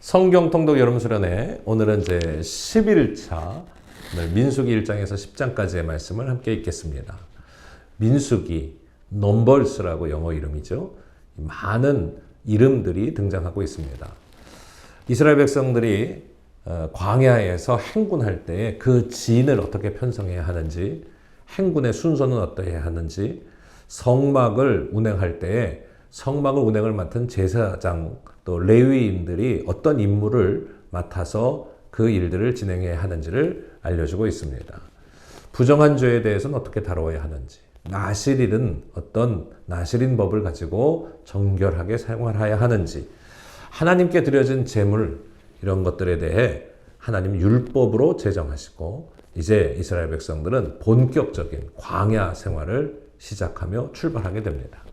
성경 통독 여름 수련회 오늘은 이제 11차 오늘 민수기 1장에서 10장까지의 말씀을 함께 읽겠습니다. 민수기, 넘버스라고 영어 이름이죠. 많은 이름들이 등장하고 있습니다. 이스라엘 백성들이 광야에서 행군할 때에 그 진을 어떻게 편성해야 하는지, 행군의 순서는 어떠해야 하는지, 성막을 운행할 때에 성막을 운행을 맡은 제사장 또 레위인들이 어떤 임무를 맡아서 그 일들을 진행해야 하는지를 알려주고 있습니다. 부정한 죄에 대해서는 어떻게 다뤄야 하는지, 나실일은 어떤 나실인 법을 가지고 정결하게 생활해야 하는지, 하나님께 드려진 제물 이런 것들에 대해 하나님 율법으로 제정하시고 이제 이스라엘 백성들은 본격적인 광야 생활을 시작하며 출발하게 됩니다.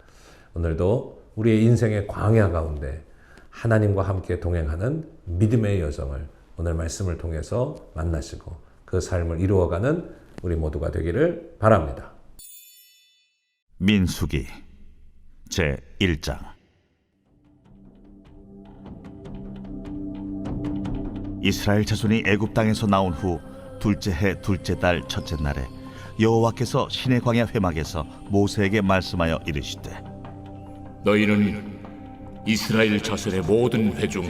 오늘도 우리의 인생의 광야 가운데 하나님과 함께 동행하는 믿음의 여정을 오늘 말씀을 통해서 만나시고 그 삶을 이루어가는 우리 모두가 되기를 바랍니다. 민수기 제1장. 이스라엘 자손이 애굽 땅에서 나온 후 둘째 해 둘째 달 첫째 날에 여호와께서 시내 광야 회막에서 모세에게 말씀하여 이르시되, 너희는 이스라엘 자손의 모든 회 중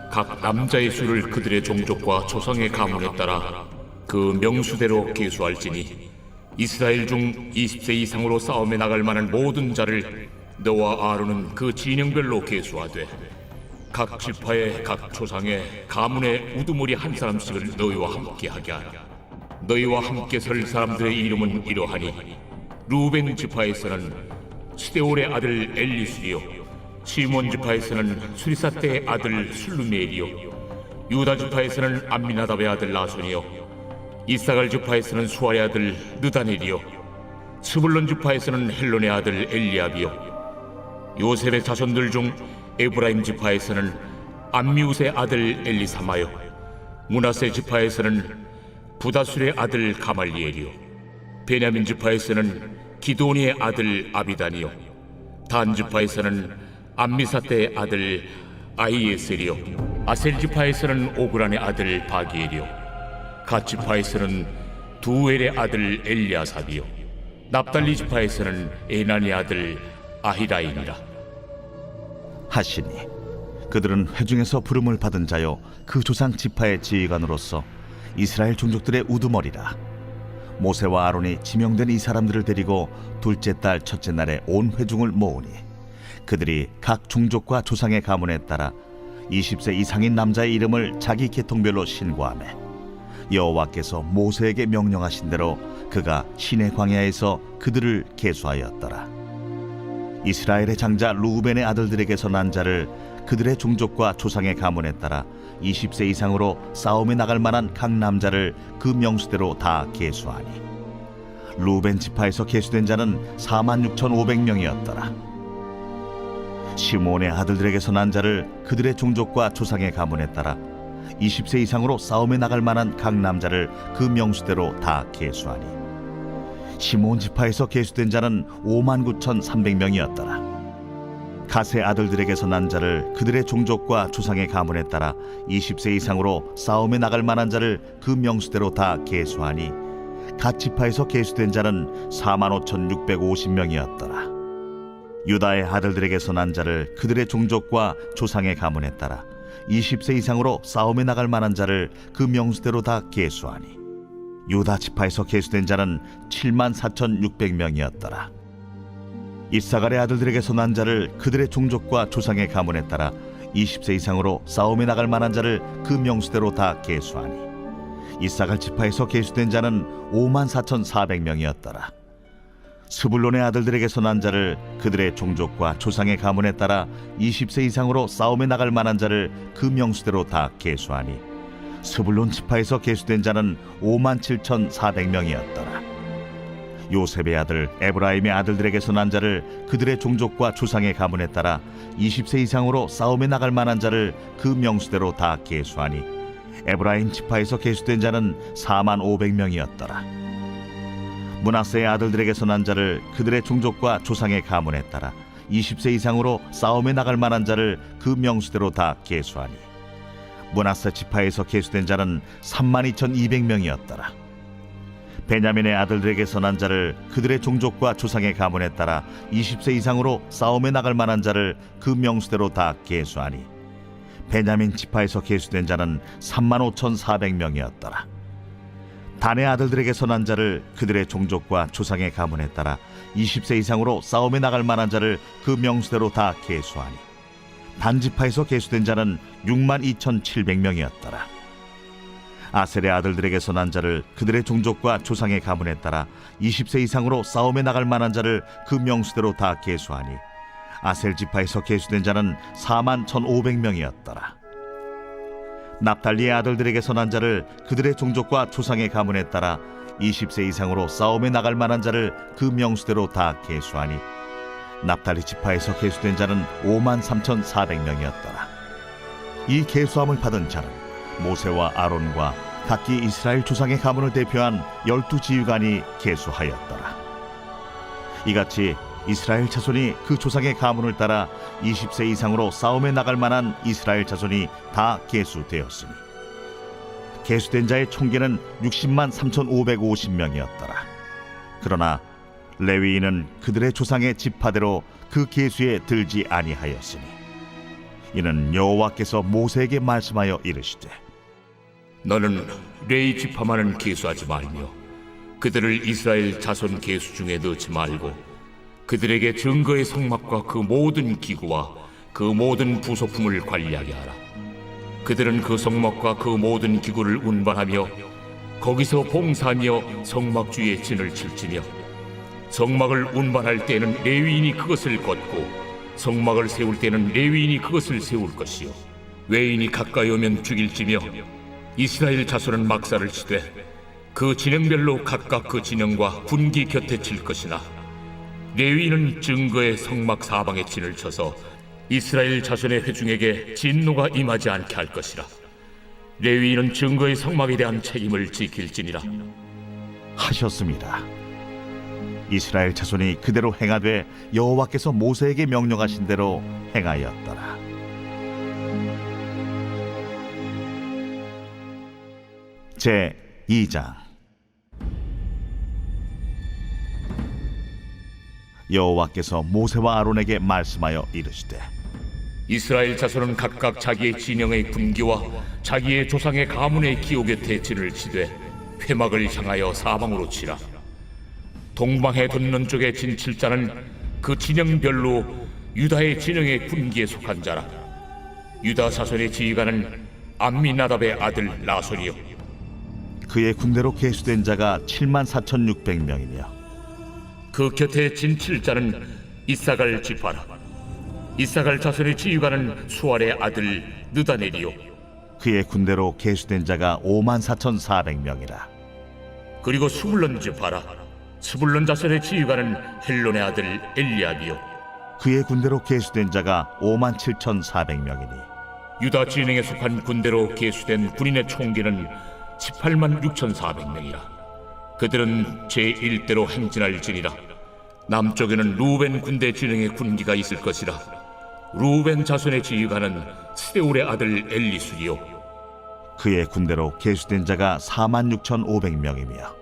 각 남자의 수를 그들의 종족과 조상의 가문에 따라 그 명수대로 계수할지니 이스라엘 중 20세 이상으로 싸움에 나갈 만한 모든 자를 너와 아론은 그 진영별로 계수하되 각 지파의 각 조상의 가문의 우두머리 한 사람씩을 너희와 함께 하게 하라. 너희와 함께 설 사람들의 이름은 이러하니 루벤 지파에서는 시데올의 아들 엘리술이요, 시몬 지파에서는 수리사떼의 아들 술루미엘이요, 유다 지파에서는 암미나답의 아들 나손이요, 이사갈 지파에서는 수아의 아들 느다넬이요, 스불론 지파에서는 헬론의 아들 엘리압이요, 요셉의 자손들 중 에브라임 지파에서는 암미우스의 아들 엘리사마요, 므낫세 지파에서는 부다술의 아들 가말리엘이요, 베냐민 지파에서는 기도니의 아들 아비단이요, 단 지파에서는 암미사떼의 아들 아이에셀이요, 아셀 지파에서는 오그란의 아들 바기엘이요, 갓 지파에서는 두엘의 아들 엘리아삽이요, 납달리 지파에서는 에난의 아들 아히라임이라 하시니 그들은 회중에서 부름을 받은 자요 그 조상 지파의 지휘관으로서 이스라엘 종족들의 우두머리라. 모세와 아론이 지명된 이 사람들을 데리고 둘째 달 첫째 날에 온 회중을 모으니 그들이 각 종족과 조상의 가문에 따라 20세 이상인 남자의 이름을 자기 계통별로 신고하매 여호와께서 모세에게 명령하신 대로 그가 시내 광야에서 그들을 계수하였더라. 이스라엘의 장자 루벤의 아들들에게서 난 자를 그들의 종족과 조상의 가문에 따라 20세 이상으로 싸움에 나갈 만한 각 남자를 그 명수대로 다 계수하니 루벤 지파에서 계수된 자는 46,500명이었더라. 시몬의 아들들에게서 난 자를 그들의 종족과 조상의 가문에 따라 20세 이상으로 싸움에 나갈 만한 각 남자를 그 명수대로 다 계수하니 시몬 지파에서 계수된 자는 59,300명이었더라. 갓의 아들들에게서 난 자를 그들의 종족과 조상의 가문에 따라 20세 이상으로 싸움에 나갈 만한 자를 그 명수대로 다 계수하니 갓 지파에서 계수된 자는 45,650명이었더라. 유다의 아들들에게서 난 자를 그들의 종족과 조상의 가문에 따라 20세 이상으로 싸움에 나갈 만한 자를 그 명수대로 다 계수하니 유다 지파에서 계수된 자는 74,600명이었더라. 이사갈의 아들들에게서 난 자를 그들의 종족과 조상의 가문에 따라 20세 이상으로 싸움에 나갈 만한 자를 그 명수대로 다 계수하니 이사갈 지파에서 계수된 자는 54,400명이었더라. 스불론의 아들들에게서 난 자를 그들의 종족과 조상의 가문에 따라 20세 이상으로 싸움에 나갈 만한 자를 그 명수대로 다 계수하니 스불론 지파에서 계수된 자는 57,400명이었더라. 요셉의 아들 에브라임의 아들들에게서 난 자를 그들의 종족과 조상의 가문에 따라 20세 이상으로 싸움에 나갈 만한 자를 그 명수대로 다 계수하니 에브라임 지파에서 계수된 자는 45,000명이었더라. 므낫세의 아들들에게서 난 자를 그들의 종족과 조상의 가문에 따라 20세 이상으로 싸움에 나갈 만한 자를 그 명수대로 다 계수하니 므낫세 지파에서 계수된 자는 32,200명이었더라. 베냐민의 아들들에게서 난 자를 그들의 종족과 조상의 가문에 따라 20세 이상으로 싸움에 나갈 만한 자를 그 명수대로 다 계수하니 베냐민 지파에서 계수된 자는 35,400명이었더라. 단의 아들들에게서 난 자를 그들의 종족과 조상의 가문에 따라 20세 이상으로 싸움에 나갈 만한 자를 그 명수대로 다 계수하니 단 지파에서 계수된 자는 62,700명이었더라. 아셀의 아들들에게서 난 자를 그들의 종족과 조상의 가문에 따라 20세 이상으로 싸움에 나갈 만한 자를 그 명수대로 다 계수하니 아셀 지파에서 계수된 자는 41,500명이었더라. 납달리의 아들들에게서 난 자를 그들의 종족과 조상의 가문에 따라 20세 이상으로 싸움에 나갈 만한 자를 그 명수대로 다 계수하니 납달리 지파에서 계수된 자는 53,400명이었더라. 이 계수함을 받은 자는 모세와 아론과 각기 이스라엘 조상의 가문을 대표한 12지휘관이 계수하였더라. 이같이 이스라엘 자손이 그 조상의 가문을 따라 20세 이상으로 싸움에 나갈 만한 이스라엘 자손이 다 계수되었으니 계수된 자의 총계는 60만 3,550명이었더라. 그러나 레위인은 그들의 조상의 지파대로 그 계수에 들지 아니하였으니 이는 여호와께서 모세에게 말씀하여 이르시되 너는 레위 지파만은 계수하지 말며 그들을 이스라엘 자손 계수 중에 넣지 말고 그들에게 증거의 성막과 그 모든 기구와 그 모든 부속품을 관리하게 하라. 그들은 그 성막과 그 모든 기구를 운반하며 거기서 봉사하며 성막 주위에 진을 칠지며 성막을 운반할 때는 레위인이 그것을 걷고 성막을 세울 때는 레위인이 그것을 세울 것이요 외인이 가까이 오면 죽일지며 이스라엘 자손은 막사를 치되 그 진영별로 각각 그 진영과 군기 곁에 칠 것이나 레위인은 증거의 성막 사방에 진을 쳐서 이스라엘 자손의 회중에게 진노가 임하지 않게 할 것이라. 레위인은 증거의 성막에 대한 책임을 지킬지니라 하셨습니다. 이스라엘 자손이 그대로 행하되 여호와께서 모세에게 명령하신 대로 행하였더라. 제 2장. 여호와께서 모세와 아론에게 말씀하여 이르시되 이스라엘 자손은 각각 자기의 진영의 군기와 자기의 조상의 가문의 기호 곁에 진을 치되 회막을 향하여 사방으로 치라. 동방해 돋는 쪽에 진 칠자는 그 진영별로 유다의 진영의 군기에 속한 자라. 유다 자손의 지휘관은 암미나답의 아들 나손이요 그의 군대로 계수된 자가 74,600명이며 그 곁에 진 칠자는 이사갈 지파라. 이사갈 자손의 지휘관은 수알의 아들 느다넬이요 그의 군대로 계수된 자가 54,400명이라. 그리고 스불론 지파라. 스불론 자손의 지휘관은 헬론의 아들 엘리압이요 그의 군대로 계수된 자가 57,400명이니 유다 진영에 속한 군대로 계수된 군인의 총기는 18만 6,400명이라. 그들은 제1대로 행진할지니라. 남쪽에는 루벤 군대 진영의 군기가 있을 것이라. 루벤 자손의 지휘관은 스데울의 아들 엘리술이요 그의 군대로 계수된 자가 46,500명이며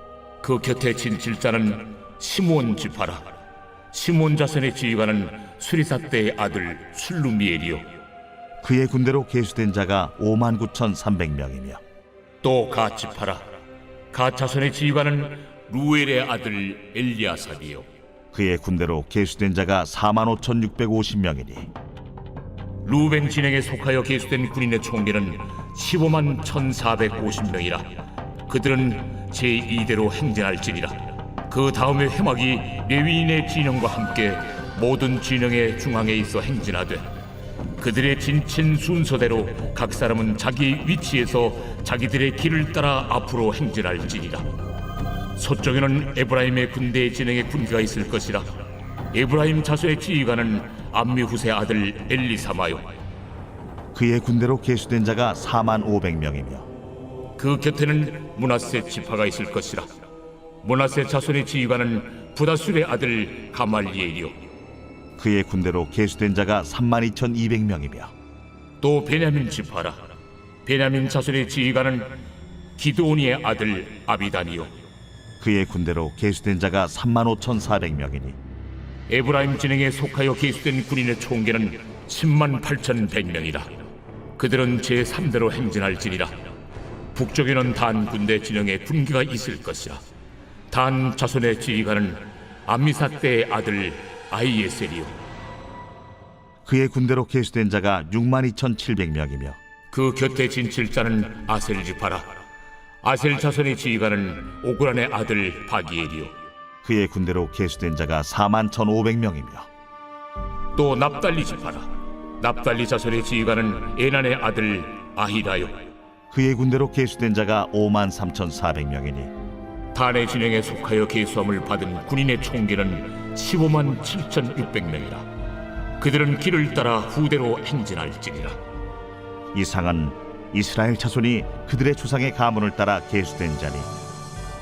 그 곁에 진 칠자는 시므온 지파라. 시므온 자손의 지휘관은 수리사대의 아들 술루미엘이요 그의 군대로 계수된 자가 59,300명이며 또 갓 지파라. 갓 자손의 지휘관은 루엘의 아들 엘리아삽이요 그의 군대로 계수된 자가 45,650명이니 루벤 진영에 속하여 계수된 군인의 총기는 15만 1,450명이라. 그들은 제2대로 행진할지니라. 그 다음에 회막이 레위인의 진영과 함께 모든 진영의 중앙에 있어 행진하되 그들의 진친 순서대로 각 사람은 자기 위치에서 자기들의 길을 따라 앞으로 행진할지니라. 서쪽에는 에브라임의 군대의 진영의 군기가 있을 것이라. 에브라임 자손의 지휘관은 암미후세 아들 엘리사마요 그의 군대로 계수된 자가 45,000명이며 그 곁에는 므낫세 지파가 있을 것이라. 므낫세 자손의 지휘관은 부다술의 아들 가말리엘이요 그의 군대로 계수된 자가 32,200명이며 또 베냐민 지파라. 베냐민 자손의 지휘관은 기드온이의 아들 아비단이요 그의 군대로 계수된 자가 35,400명이니 에브라임 진영에 속하여 계수된 군인의 총계는 108,100명이라. 그들은 제3대로 행진할지니라. 북쪽에는 단 군대 진영에 군기가 있을 것이라. 단 자손의 지휘관은 암미사대의 아들 아히에셀이요 그의 군대로 계수된 자가 62,700명이며 그 곁에 진칠자는 아셀 지파라. 아셀 자손의 지휘관은 오그란의 아들 바기엘이요 그의 군대로 계수된 자가 41,500명이며 또 납달리 지파라. 납달리 자손의 지휘관은 에난의 아들 아히라요 그의 군대로 계수된 자가 53,400명이니 단의 진영에 속하여 계수함을 받은 군인의 총계는 157,600명이라. 그들은 길을 따라 후대로 행진할지니라. 이상은 이스라엘 자손이 그들의 조상의 가문을 따라 계수된 자니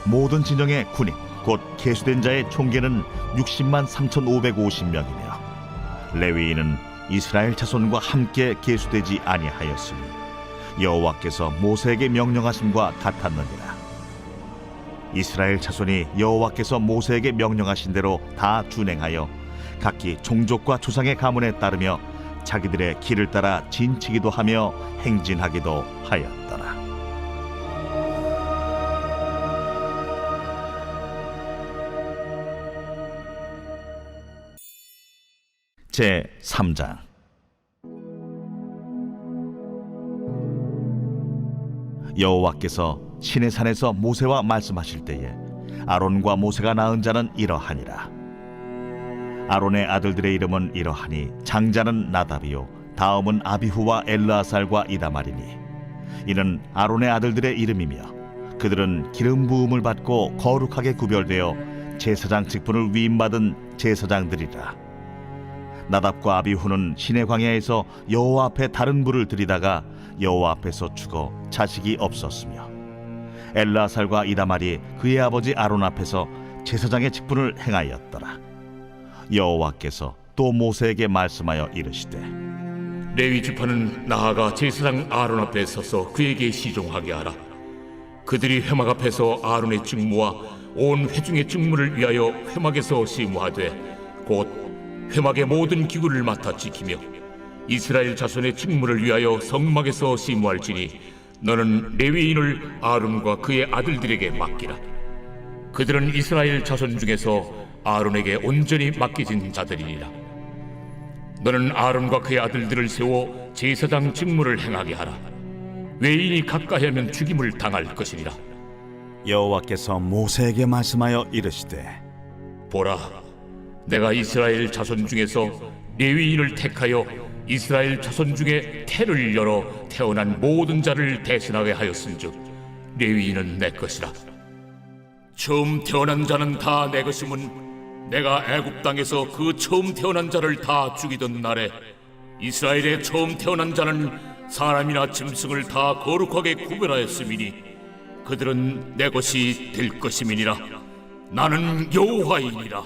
모든 진영의 군인 곧 계수된 자의 총계는 603,550명이며 레위인은 이스라엘 자손과 함께 계수되지 아니하였으니 여호와께서 모세에게 명령하심과 같았느니라. 이스라엘 자손이 여호와께서 모세에게 명령하신 대로 다 준행하여 각기 종족과 조상의 가문에 따르며 자기들의 길을 따라 진치기도 하며 행진하기도 하였더라. 제 3장. 여호와께서 시내산에서 모세와 말씀하실 때에 아론과 모세가 낳은 자는 이러하니라. 아론의 아들들의 이름은 이러하니 장자는 나답이요 다음은 아비후와 엘르아살과 이다말이니 이는 아론의 아들들의 이름이며 그들은 기름 부음을 받고 거룩하게 구별되어 제사장 직분을 위임받은 제사장들이라. 나답과 아비후는 시내 광야에서 여호와 앞에 다른 불을 들이다가 여호와 앞에서 죽어 자식이 없었으며 엘르아살과 이다말이 그의 아버지 아론 앞에서 제사장의 직분을 행하였더라. 여호와께서 또 모세에게 말씀하여 이르시되 레위 지파는 나아가 제사장 아론 앞에 서서 그에게 시종하게 하라. 그들이 회막 앞에서 아론의 직무와 온 회중의 직무를 위하여 회막에서 시무하되 곧 회막의 모든 기구를 맡아 지키며 이스라엘 자손의 직무를 위하여 성막에서 시무할지니 너는 레위인을 아론과 그의 아들들에게 맡기라. 그들은 이스라엘 자손 중에서 아론에게 온전히 맡겨진 자들이니라. 너는 아론과 그의 아들들을 세워 제사장 직무를 행하게 하라. 외인이 가까이 하면 죽임을 당할 것이니라. 여호와께서 모세에게 말씀하여 이르시되 보라, 내가 이스라엘 자손 중에서 레위인을 택하여 이스라엘 자손 중에 태를 열어 태어난 모든 자를 대신하게 하였은즉 레위인은 내 것이라. 처음 태어난 자는 다 내 것임은 내가 애굽 땅에서 그 처음 태어난 자를 다 죽이던 날에 이스라엘의 처음 태어난 자는 사람이나 짐승을 다 거룩하게 구별하였음이니 그들은 내 것이 될 것임이니라. 나는 여호와이니라.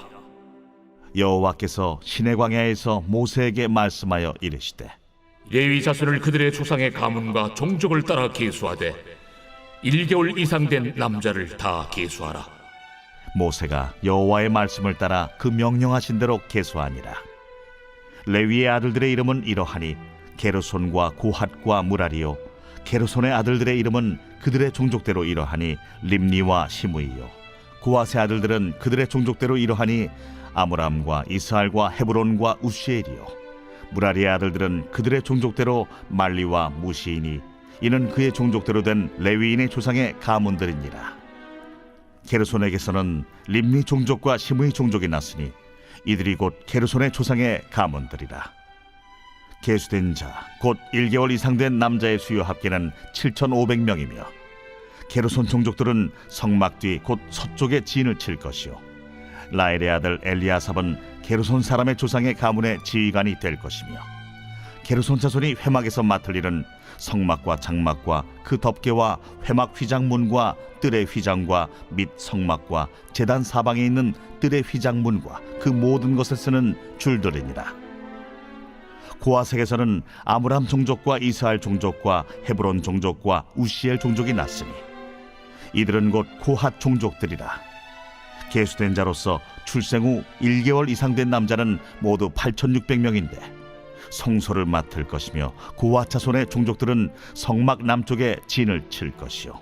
여호와께서 시내 광야에서 모세에게 말씀하여 이르시되 레위 자손을 그들의 조상의 가문과 종족을 따라 계수하되 1개월 이상 된 남자를 다 계수하라. 모세가 여호와의 말씀을 따라 그 명령하신 대로 계수하니라. 레위의 아들들의 이름은 이러하니 게르손과 고핫과 무라리요 게르손의 아들들의 이름은 그들의 종족대로 이러하니 림니와 시므이요 고핫의 아들들은 그들의 종족대로 이러하니 아므람과 이스할과 헤브론과 우시엘이요 무라리의 아들들은 그들의 종족대로 말리와 무시이니 이는 그의 종족대로 된 레위인의 조상의 가문들이니라. 게르손에게서는 림니 종족과 시므이 종족이 났으니 이들이 곧 게르손의 조상의 가문들이라. 계수된 자 곧 1개월 이상 된 남자의 수요 합계는 7,500명이며 게르손 종족들은 성막 뒤 곧 서쪽에 진을 칠 것이요 라엘의 아들 엘리아삽은 게르손 사람의 조상의 가문의 지휘관이 될 것이며 게르손 자손이 회막에서 맡을 일은 성막과 장막과 그 덮개와 회막 휘장문과 뜰의 휘장과 및 성막과 제단 사방에 있는 뜰의 휘장문과 그 모든 것에 쓰는 줄들이니라. 고아색에서는 아므람 종족과 이스라엘 종족과 헤브론 종족과 우시엘 종족이 났으니 이들은 곧 고핫 종족들이라. 계수된 자로서 출생 후 1개월 이상 된 남자는 모두 8,600명인데 성소를 맡을 것이며 고핫 자손의 종족들은 성막 남쪽에 진을 칠 것이요,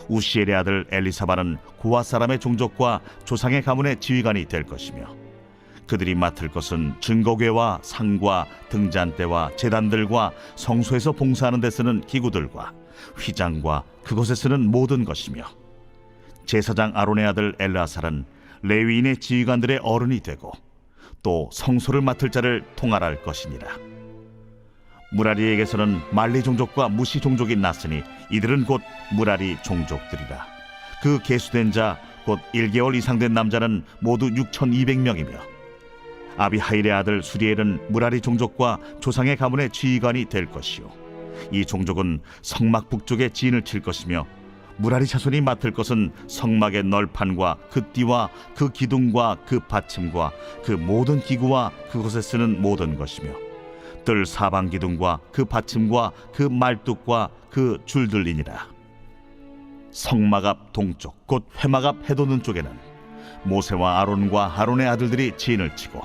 우시엘의 아들 엘리사바는 고핫 사람의 종족과 조상의 가문의 지휘관이 될 것이며 그들이 맡을 것은 증거궤와 상과 등잔대와 제단들과 성소에서 봉사하는 데 쓰는 기구들과 휘장과 그것에 쓰는 모든 것이며, 제사장 아론의 아들 엘르아살은 레위인의 지휘관들의 어른이 되고 또 성소를 맡을 자를 통할할 것이니라. 무라리에게서는 말리 종족과 무시 종족이 났으니 이들은 곧 무라리 종족들이라. 그 계수된 자 곧 1개월 이상 된 남자는 모두 6,200명이며 아비하일의 아들 수리엘은 무라리 종족과 조상의 가문의 지휘관이 될 것이요, 이 종족은 성막 북쪽에 진을 칠 것이며 무라리 자손이 맡을 것은 성막의 널판과 그 띠와 그 기둥과 그 받침과 그 모든 기구와 그것에 쓰는 모든 것이며 뜰 사방 기둥과 그 받침과 그 말뚝과 그 줄들이니라. 성막 앞 동쪽 곧 회막 앞 해돋는 쪽에는 모세와 아론과 아론의 아들들이 진을 치고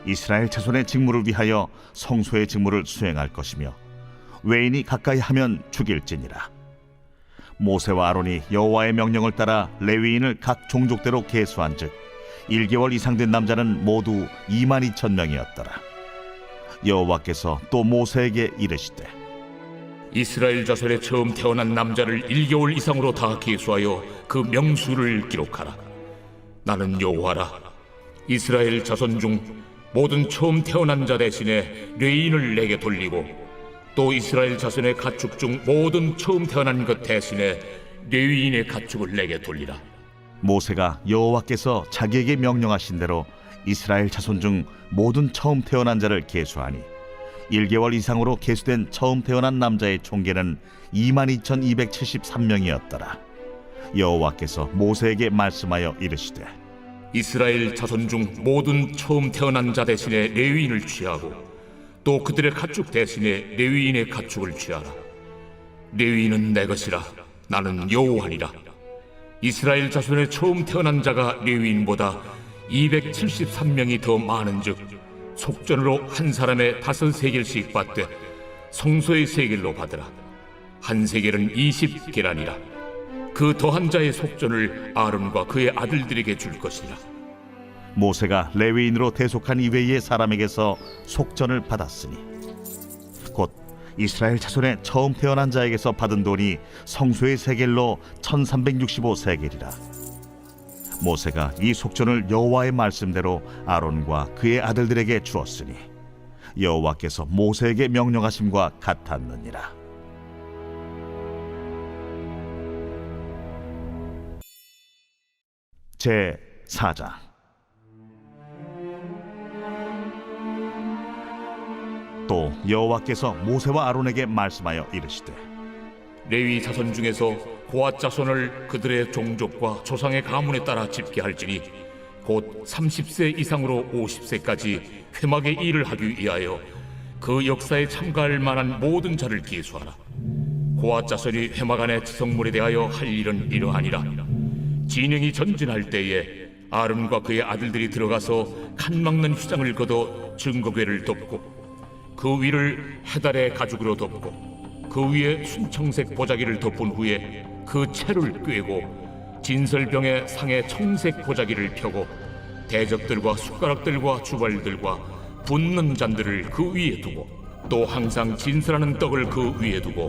이스라엘 자손의 직무를 위하여 성소의 직무를 수행할 것이며 외인이 가까이 하면 죽일지니라. 모세와 아론이 여호와의 명령을 따라 레위인을 각 종족대로 계수한즉 1개월 이상 된 남자는 모두 22,000명이었더라. 여호와께서 또 모세에게 이르시되 이스라엘 자손에 처음 태어난 남자를 1개월 이상으로 다 계수하여 그 명수를 기록하라. 나는 여호와라. 이스라엘 자손 중 모든 처음 태어난 자 대신에 레위인을 내게 돌리고 또 이스라엘 자손의 가축 중 모든 처음 태어난 것 대신에 레위인의 가축을 내게 돌리라. 모세가 여호와께서 자기에게 명령하신 대로 이스라엘 자손 중 모든 처음 태어난 자를 계수하니 1개월 이상으로 계수된 처음 태어난 남자의 총계는 22,273명이었더라. 여호와께서 모세에게 말씀하여 이르시되 이스라엘 자손 중 모든 처음 태어난 자 대신에 레위인을 취하고 또 그들의 가축 대신에 레위인의 가축을 취하라. 레위인은 내 것이라. 나는 여호와니라. 이스라엘 자손의 처음 태어난 자가 레위인보다 273명이 더 많은즉 속전으로 한 사람의 5세겔씩 받되 성소의 세겔로 받으라. 한 세겔은 20계란이라. 그 더한 자의 속전을 아론과 그의 아들들에게 줄 것이라. 모세가 레위인으로 대속한 이외의 사람에게서 속전을 받았으니 곧 이스라엘 자손의 처음 태어난 자에게서 받은 돈이 성소의 세겔로 1365세겔이라. 모세가 이 속전을 여호와의 말씀대로 아론과 그의 아들들에게 주었으니 여호와께서 모세에게 명령하심과 같았느니라. 제 4장. 또 여호와께서 모세와 아론에게 말씀하여 이르시되 레위 자손 중에서 고핫 자손을 그들의 종족과 조상의 가문에 따라 집계할지니 곧 30세 이상으로 50세까지 회막의 일을 하기 위하여 그 역사에 참가할 만한 모든 자를 계수하라. 고핫 자손이 회막 안의 지성물에 대하여 할 일은 이러하니라. 진영이 전진할 때에 아론과 그의 아들들이 들어가서 칸 막는 휘장을 걷어 증거궤를 덮고 그 위를 해달의 가죽으로 덮고 그 위에 순청색 보자기를 덮은 후에 그 채를 꿰고 진설병의 상에 청색 보자기를 펴고 대적들과 숟가락들과 주발들과 붓는 잔들을 그 위에 두고 또 항상 진설하는 떡을 그 위에 두고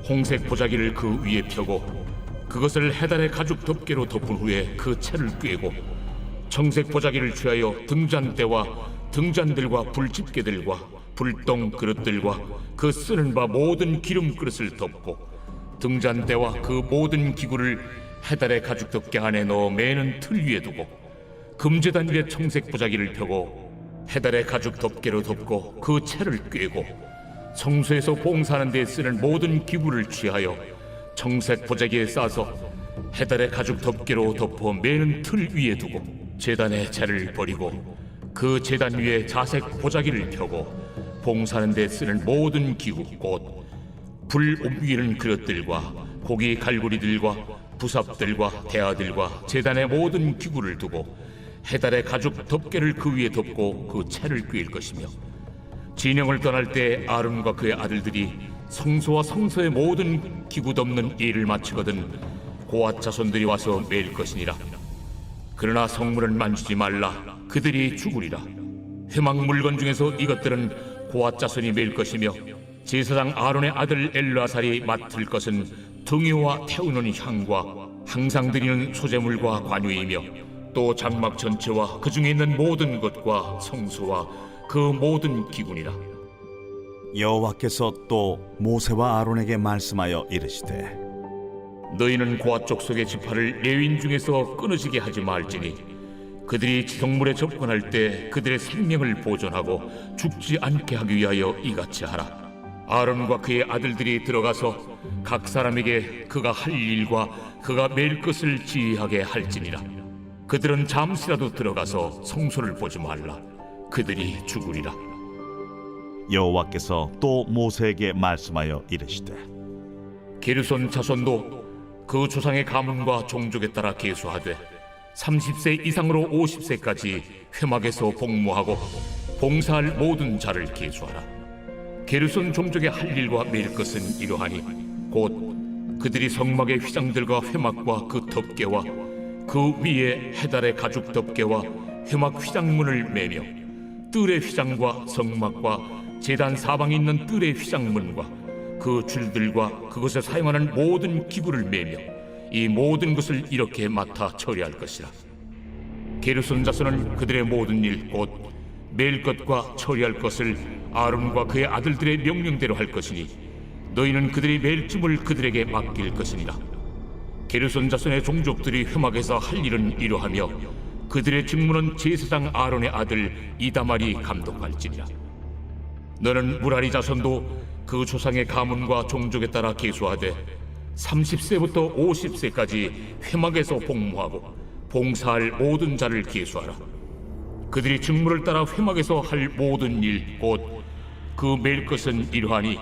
홍색 보자기를 그 위에 펴고 그것을 해달의 가죽 덮개로 덮은 후에 그 채를 꿰고 청색 보자기를 취하여 등잔대와 등잔들과 불집게들과 불똥 그릇들과 그 쓰는 바 모든 기름 그릇을 덮고 등잔대와 그 모든 기구를 해달의 가죽 덮개 안에 넣어 매는 틀 위에 두고 금제단 위에 청색 보자기를 펴고 해달의 가죽 덮개로 덮고 그 채를 꿰고 성소에서 봉사하는 데 쓰는 모든 기구를 취하여 청색 보자기에 싸서 해달의 가죽 덮개로 덮어 매는 틀 위에 두고 제단의 채를 버리고 그 제단 위에 자색 보자기를 펴고 봉사하는 데 쓰는 모든 기구 곧 불 옮기는 그릇들과 고기 갈고리들과 부삽들과 대야들과 제단의 모든 기구를 두고 해달의 가죽 덮개를 그 위에 덮고 그 채를 꿰일 것이며 진영을 떠날 때 아론과 그의 아들들이 성소와 성소의 모든 기구 덮는 일을 마치거든 고앗 자손들이 와서 매일 것이니라. 그러나 성물은 만지지 말라. 그들이 죽으리라. 회막 물건 중에서 이것들은 고앗 자손이 매일 것이며 제사장 아론의 아들 엘르아살이 맡을 것은 등유와 태우는 향과 항상 드리는 소제물과 관유이며 또 장막 전체와 그 중에 있는 모든 것과 성소와 그 모든 기구니라. 여호와께서 또 모세와 아론에게 말씀하여 이르시되 너희는 고앗 족속의 지파를 레위인 중에서 끊어지게 하지 말지니 그들이 성물에 접근할 때 그들의 생명을 보존하고 죽지 않게 하기 위하여 이같이 하라. 아론과 그의 아들들이 들어가서 각 사람에게 그가 할 일과 그가 맬 것을 지휘하게 할지니라. 그들은 잠시라도 들어가서 성소를 보지 말라. 그들이 죽으리라. 여호와께서 또 모세에게 말씀하여 이르시되 게르손 자손도 그 조상의 가문과 종족에 따라 계수하되 30세 이상으로 50세까지 회막에서 복무하고 봉사할 모든 자를 계수하라. 게르손 종족의 할 일과 매일 것은 이러하니 곧 그들이 성막의 휘장들과 회막과 그 덮개와 그 위에 해달의 가죽 덮개와 회막 휘장문을 매며 뜰의 휘장과 성막과 제단 사방에 있는 뜰의 휘장문과 그 줄들과 그것에 사용하는 모든 기구를 매며 이 모든 것을 이렇게 맡아 처리할 것이라. 게르손 자손은 그들의 모든 일 곧 매일 것과 처리할 것을 아론과 그의 아들들의 명령대로 할 것이니 너희는 그들이 매일 짐을 그들에게 맡길 것이니라. 게르손 자손의 종족들이 회막에서 할 일은 이러하며 그들의 직무는 제사장 아론의 아들 이다말이 감독할지니라. 너는 무라리 자손도 그 조상의 가문과 종족에 따라 계수하되 30세부터 50세까지 회막에서 복무하고 봉사할 모든 자를 계수하라. 그들이 직무를 따라 회막에서 할 모든 일 곧 그 매일 것은 이러하니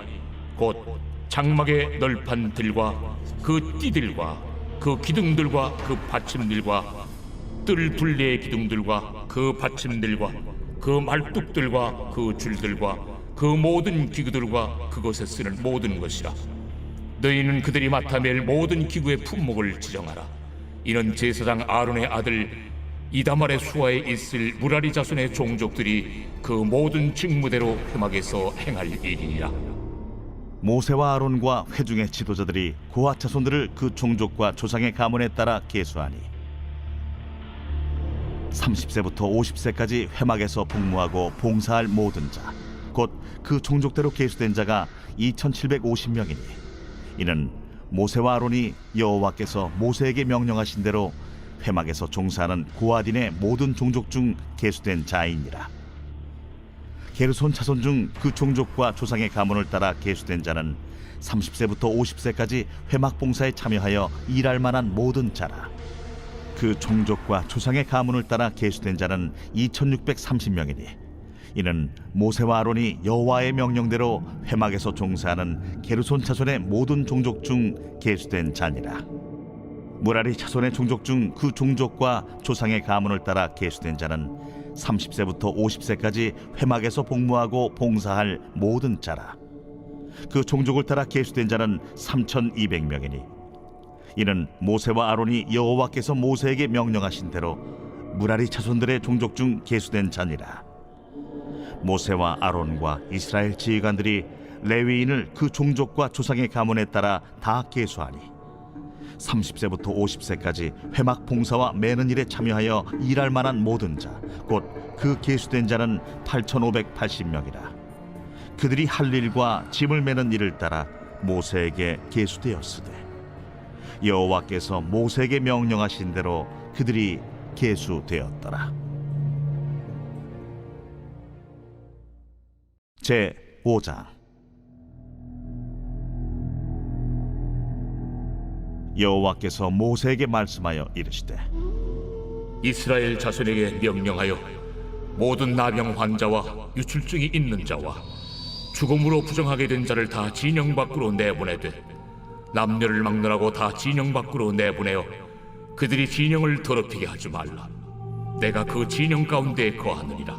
곧 장막의 널판들과 그 띠들과 그 기둥들과 그 받침들과 뜰 둘레의 기둥들과 그 받침들과 그 말뚝들과 그 줄들과 그 모든 기구들과 그것에 쓰는 모든 것이라. 너희는 그들이 맡아 맬 모든 기구의 품목을 지정하라. 이는 제사장 아론의 아들 이다말의 수하에 있을 무라리 자손의 종족들이 그 모든 직무대로 회막에서 행할 일이니라. 모세와 아론과 회중의 지도자들이 고앗 자손들을 그 종족과 조상의 가문에 따라 계수하니 30세부터 50세까지 회막에서 복무하고 봉사할 모든 자 곧 그 종족대로 계수된 자가 2750명이니 이는 모세와 아론이 여호와께서 모세에게 명령하신 대로 회막에서 종사하는 고앗인의 모든 종족 중 계수된 자이니라. 게르손 자손 중 그 종족과 조상의 가문을 따라 계수된 자는 30세부터 50세까지 회막 봉사에 참여하여 일할 만한 모든 자라. 그 종족과 조상의 가문을 따라 계수된 자는 2630명이니 이는 모세와 아론이 여호와의 명령대로 회막에서 종사하는 게르손 자손의 모든 종족 중 계수된 자니라. 무라리 자손의 종족 중 그 종족과 조상의 가문을 따라 계수된 자는 30세부터 50세까지 회막에서 복무하고 봉사할 모든 자라. 그 종족을 따라 계수된 자는 3200명이니 이는 모세와 아론이 여호와께서 모세에게 명령하신 대로 무라리 자손들의 종족 중 계수된 자니라. 모세와 아론과 이스라엘 지휘관들이 레위인을 그 종족과 조상의 가문에 따라 다 계수하니 30세부터 50세까지 회막 봉사와 매는 일에 참여하여 일할 만한 모든 자 곧 그 계수된 자는 8580명이라. 그들이 할 일과 짐을 매는 일을 따라 모세에게 계수되었으되 여호와께서 모세에게 명령하신 대로 그들이 계수되었더라. 제 5장. 여호와께서 모세에게 말씀하여 이르시되 이스라엘 자손에게 명령하여 모든 나병 환자와 유출증이 있는 자와 죽음으로 부정하게 된 자를 다 진영 밖으로 내보내되 남녀를 막론하고 다 진영 밖으로 내보내어 그들이 진영을 더럽히게 하지 말라. 내가 그 진영 가운데 거하느니라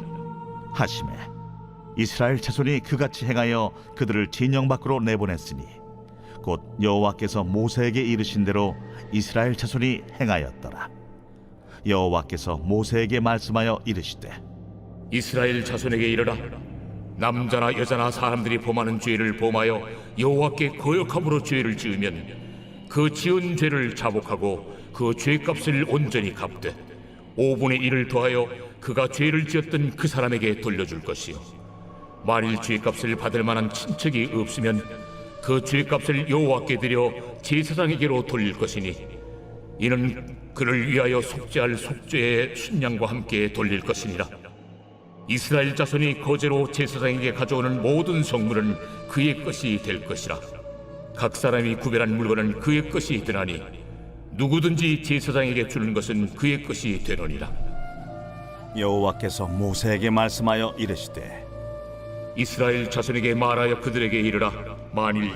하심에 이스라엘 자손이 그같이 행하여 그들을 진영 밖으로 내보냈으니 곧 여호와께서 모세에게 이르신 대로 이스라엘 자손이 행하였더라. 여호와께서 모세에게 말씀하여 이르시되 이스라엘 자손에게 이르라. 남자나 여자나 사람들이 범하는 죄를 범하여 여호와께 거역함으로 죄를 지으면 그 지은 죄를 자복하고 그 죄값을 온전히 갚되 5분의 1을 더하여 그가 죄를 지었던 그 사람에게 돌려줄 것이요 만일 죄값을 받을 만한 친척이 없으면 그 죄값을 여호와께 드려 제사장에게로 돌릴 것이니 이는 그를 위하여 속죄할 속죄의 순양과 함께 돌릴 것이니라. 이스라엘 자손이 거제로 제사장에게 가져오는 모든 성물은 그의 것이 될 것이라. 각 사람이 구별한 물건은 그의 것이 되나니 누구든지 제사장에게 주는 것은 그의 것이 되느니라. 여호와께서 모세에게 말씀하여 이르시되 이스라엘 자손에게 말하여 그들에게 이르라. 만일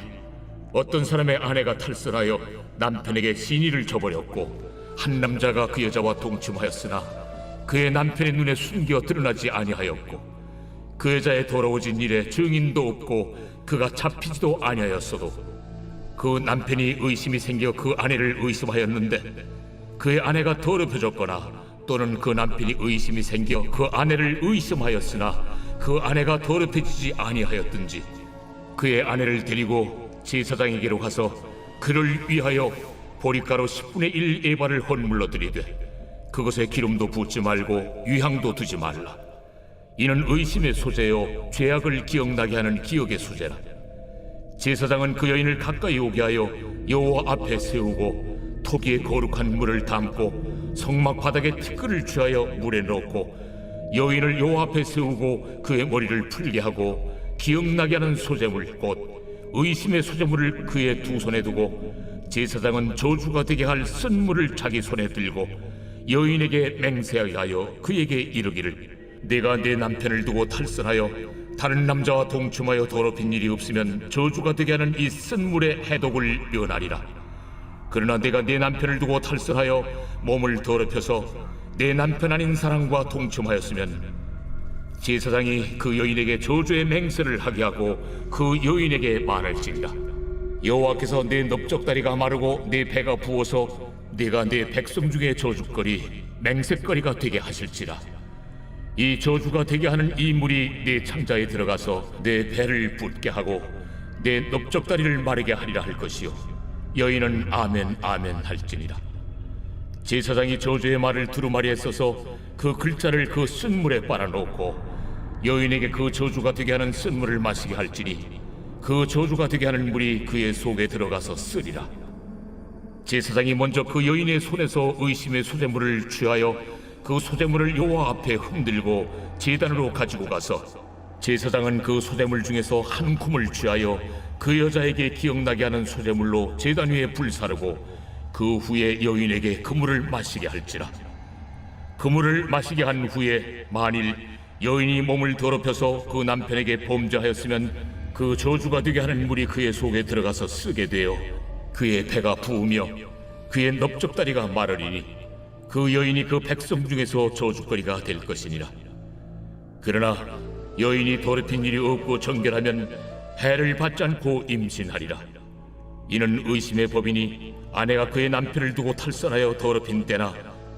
어떤 사람의 아내가 탈선하여 남편에게 신의를 저버렸고 한 남자가 그 여자와 동침하였으나 그의 남편의 눈에 숨겨 드러나지 아니하였고 그 여자의 더러워진 일에 증인도 없고 그가 잡히지도 아니하였어도 그 남편이 의심이 생겨 그 아내를 의심하였는데 그의 아내가 더럽혀졌거나 또는 그 남편이 의심이 생겨 그 아내를 의심하였으나 그 아내가 더럽혀지지 아니하였든지 그의 아내를 데리고 제사장에게로 가서 그를 위하여 보리가루 10분의 1 에바를 헌물로 드리되 그것에 기름도 붓지 말고 유향도 두지 말라. 이는 의심의 소재요 죄악을 기억나게 하는 기억의 소재라. 제사장은 그 여인을 가까이 오게 하여 여호와 앞에 세우고 토기에 거룩한 물을 담고 성막 바닥에 티끌을 취하여 물에 넣고 여인을 여호와 앞에 세우고 그의 머리를 풀게 하고 기억나게 하는 소재물 곧 의심의 소재물을 그의 두 손에 두고 제사장은 저주가 되게 할 쓴물을 자기 손에 들고 여인에게 맹세하여 그에게 이르기를 내가 내 남편을 두고 탈선하여 다른 남자와 동침하여 더럽힌 일이 없으면 저주가 되게 하는 이 쓴물의 해독을 면하리라. 그러나 내가 내 남편을 두고 탈선하여 몸을 더럽혀서 내 남편 아닌 사람과 동침하였으면 제사장이 그 여인에게 저주의 맹세를 하게 하고 그 여인에게 말할지니라. 여호와께서 내 넓적다리가 마르고 내 배가 부어서 네가 내 백성 중에 저주거리 맹세거리가 되게 하실지라. 이 저주가 되게 하는 이 물이 내 창자에 들어가서 내 배를 붓게 하고 내 넓적다리를 마르게 하리라 할 것이요 여인은 아멘 아멘 할지니라. 제사장이 저주의 말을 두루마리에 써서 그 글자를 그 쓴물에 빨아놓고 여인에게 그 저주가 되게 하는 쓴물을 마시게 할지니 그 저주가 되게 하는 물이 그의 속에 들어가서 쓰리라. 제사장이 먼저 그 여인의 손에서 의심의 소재물을 취하여 그 소재물을 여호와 앞에 흔들고 제단으로 가지고 가서 제사장은 그 소재물 중에서 한 쿰을 취하여 그 여자에게 기억나게 하는 소재물로 제단 위에 불사르고 그 후에 여인에게 그 물을 마시게 할지라. 그 물을 마시게 한 후에 만일 여인이 몸을 더럽혀서 그 남편에게 범죄하였으면 그 저주가 되게 하는 물이 그의 속에 들어가서 쓰게 되어 그의 배가 부으며 그의 넓적다리가 마르리니 그 여인이 그 백성 중에서 저주거리가 될 것이니라. 그러나 여인이 더럽힌 일이 없고 정결하면 해를 받지 않고 임신하리라. 이는 의심의 법이니 아내가 그의 남편을 두고 탈선하여 더럽힌 때나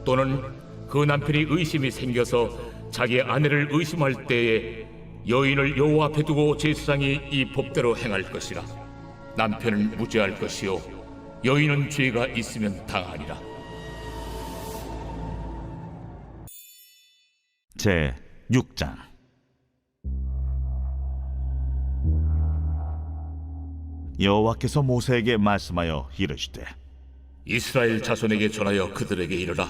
또는 그 남편이 의심이 생겨서 자기 아내를 의심할 때에 여인을 여호와 앞에 두고 제사장이 이 법대로 행할 것이라. 남편은 무죄할 것이요 여인은 죄가 있으면 당하리라. 제 6장. 여호와께서 모세에게 말씀하여 이르시되 이스라엘 자손에게 전하여 그들에게 이르라.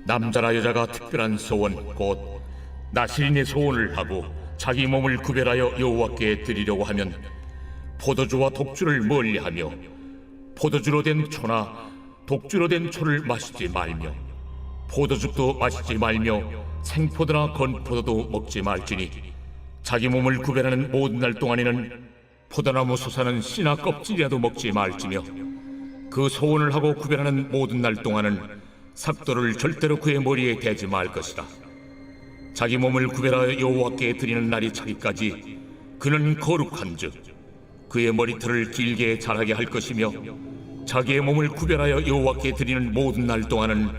남자나 여자가 특별한 소원 곧 나시린의 소원을 하고 자기 몸을 구별하여 여호와께 드리려고 하면 포도주와 독주를 멀리하며 포도주로 된 초나 독주로 된 초를 마시지 말며 포도죽도 마시지 말며 생포도나 건포도도 먹지 말지니 자기 몸을 구별하는 모든 날 동안에는 포도나무 솟아는 씨나 껍질이라도 먹지 말지며 그 소원을 하고 구별하는 모든 날 동안은 삭도를 절대로 그의 머리에 대지 말 것이라. 자기 몸을 구별하여 여호와께 드리는 날이 차기까지 그는 거룩한즉 그의 머리털을 길게 자라게 할 것이며 자기의 몸을 구별하여 여호와께 드리는 모든 날 동안은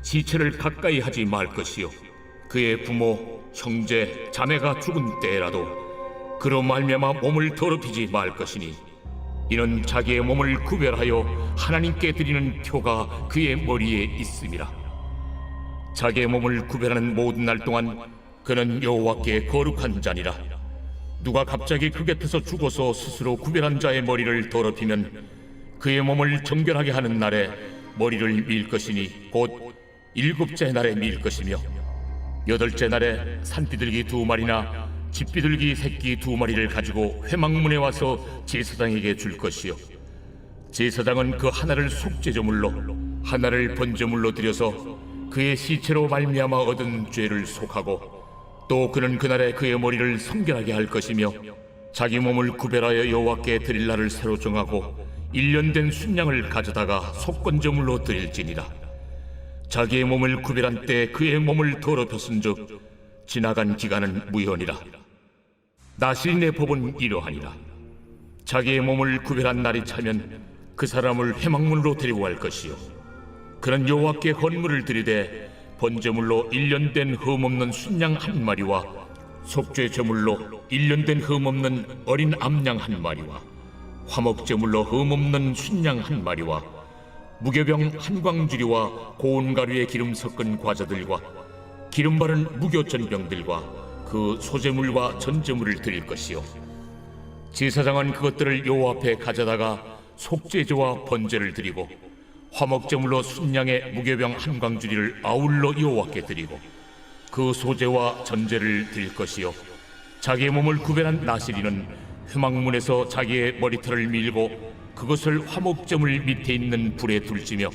시체를 가까이 하지 말 것이요 그의 부모, 형제, 자매가 죽은 때라도 그로 말미암아 몸을 더럽히지 말 것이니 이는 자기의 몸을 구별하여 하나님께 드리는 표가 그의 머리에 있음이라. 자기의 몸을 구별하는 모든 날 동안 그는 여호와께 거룩한 자니라. 누가 갑자기 그 곁에서 죽어서 스스로 구별한 자의 머리를 더럽히면 그의 몸을 정결하게 하는 날에 머리를 밀 것이니 곧 7째 날에 밀 것이며 8째 날에 산비둘기 2마리나 집비둘기 새끼 2마리를 가지고 회막문에 와서 제사장에게 줄 것이요 제사장은 그 하나를 속죄제물로 하나를 번제물로 드려서 그의 시체로 말미암아 얻은 죄를 속하고 또 그는 그날에 그의 머리를 성결하게 할 것이며 자기 몸을 구별하여 여호와께 드릴 날을 새로 정하고 1년 된 순양을 가져다가 속건제물로 드릴지니라. 자기의 몸을 구별한 때 그의 몸을 더럽혔은즉 지나간 기간은 무효니라. 나실인의 법은 이러하니라. 자기의 몸을 구별한 날이 차면 그 사람을 회막문으로 데리고 갈 것이요 그는 여호와께 헌물을 드리되 번제물로 1년 된 흠없는 순양 1마리와 속죄 제물로 1년 된 흠없는 어린 암양 1마리와 화목제물로 흠없는 순양 1마리와 무교병 1광주리와 고운 가루에 기름 섞은 과자들과 기름 바른 무교전병들과 그 소제물과 전제물을 드릴 것이요 제사장은 그것들을 여호와 앞에 가져다가 속죄제와 번제를 드리고 화목제물로 순양의 무교병 1광주리를 아울러 여호와께 드리고 그 소제와 전제를 드릴 것이요 자기의 몸을 구별한 나실인은 회막문에서 자기의 머리털을 밀고 그것을 화목제물 밑에 있는 불에 둘지며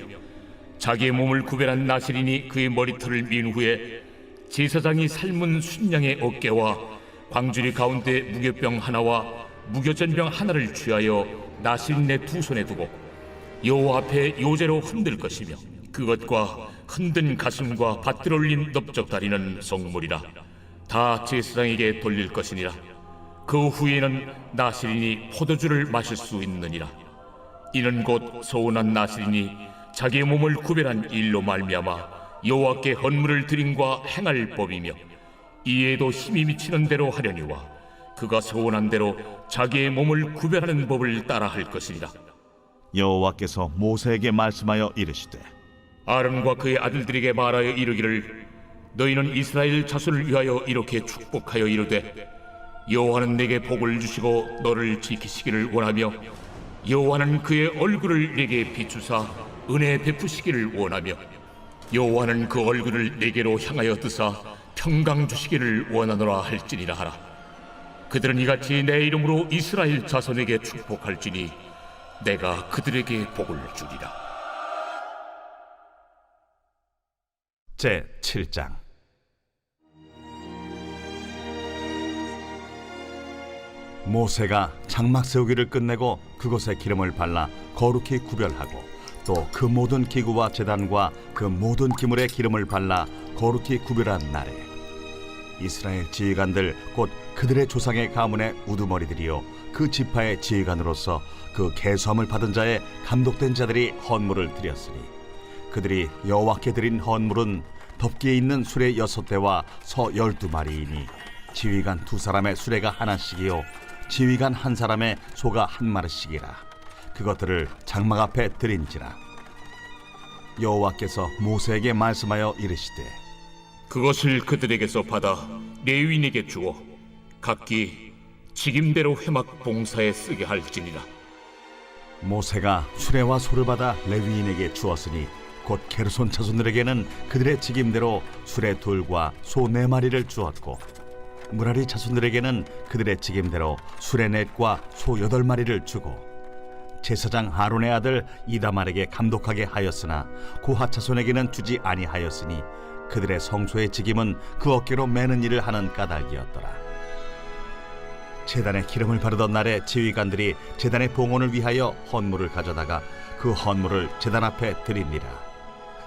자기의 몸을 구별한 나실인이 그의 머리털을 민 후에 제사장이 삶은 순양의 어깨와 광주리 가운데 무교병 하나와 무교전병 하나를 취하여 나실인의 2손에 두고 여호와 앞에 요제로 흔들 것이며 그것과 흔든 가슴과 밭들 올린 넓적다리는 성물이라. 다 제사장에게 돌릴 것이니라. 그 후에는 나실인이 포도주를 마실 수 있느니라. 이는 곧 서운한 나실인이 자기의 몸을 구별한 일로 말미암아 여호와께 헌물을 드림과 행할 법이며 이에도 힘이 미치는 대로 하려니와 그가 서운한 대로 자기의 몸을 구별하는 법을 따라 할 것이니라. 여호와께서 모세에게 말씀하여 이르시되 아론과 그의 아들들에게 말하여 이르기를 너희는 이스라엘 자손을 위하여 이렇게 축복하여 이르되 여호와는 내게 복을 주시고 너를 지키시기를 원하며 여호와는 그의 얼굴을 내게 비추사 은혜 베푸시기를 원하며 여호와는 그 얼굴을 내게로 향하여 드사 평강 주시기를 원하노라 할지니라 하라. 그들은 이같이 내 이름으로 이스라엘 자손에게 축복할지니 내가 그들에게 복을 주리라. 제 7장. 모세가 장막 세우기를 끝내고 그곳에 기름을 발라 거룩히 구별하고 또 그 모든 기구와 제단과 그 모든 기물에 기름을 발라 거룩히 구별한 날에 이스라엘 지휘관들 곧 그들의 조상의 가문의 우두머리들이요 그 지파의 지휘관으로서 그 계수함을 받은 자의 감독된 자들이 헌물을 드렸으니 그들이 여호와께 드린 헌물은 덮기에 있는 수레 6대와 서 12마리이니 지휘관 2사람의 수레가 하나씩이요 지휘관 1사람의 소가 1마리씩이라. 그것들을 장막 앞에 드린지라. 여호와께서 모세에게 말씀하여 이르시되 그것을 그들에게서 받아 레위인에게 주어 각기 직임대로 회막 봉사에 쓰게 할지니라. 모세가 수레와 소를 받아 레위인에게 주었으니 곧 게르손 자손들에게는 그들의 직임대로 수레 2과 소 4마리를 주었고 무라리 자손들에게는 그들의 직임대로 수레 4과 소 8마리를 주고 제사장 아론의 아들 이다말에게 감독하게 하였으나 고핫 자손에게는 주지 아니하였으니 그들의 성소의 직임은 그 어깨로 매는 일을 하는 까닭이었더라. 제단에 기름을 바르던 날에 지휘관들이 제단의 봉헌을 위하여 헌물을 가져다가 그 헌물을 제단 앞에 드립니다.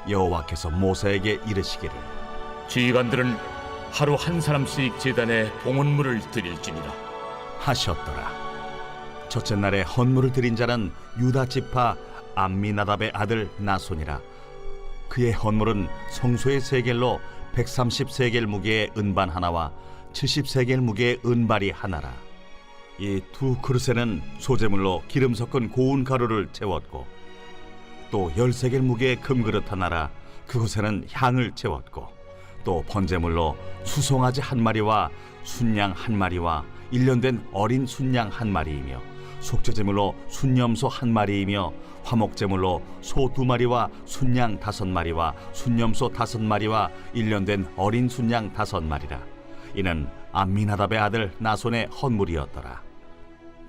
여호와께서 모세에게 이르시기를 지휘관들은 하루 한 사람씩 제단에 봉헌물을 드릴지니라. 하셨더라. 첫째 날에 헌물을 드린 자는 유다 지파 암미나답의 아들 나손이라. 그의 헌물은 성소의 세겔로 130세겔 무게의 은반 하나와 70세겔 무게의 은발이 하나라. 이 두 그릇에는 소재물로 기름 섞은 고운 가루를 채웠고 또 10세겔 무게의 금그릇 하나라. 그곳에는 향을 채웠고 또 번제물로 수송아지 한 마리와 순양 한 마리와 1년 된 어린 순양 한 마리이며 속죄제물로 순염소 한 마리이며 화목제물로 소 2마리와 순양 5마리와 순염소 5마리와 1년 된 어린 순양 5마리라. 이는 암미나답의 아들 나손의 헌물이었더라.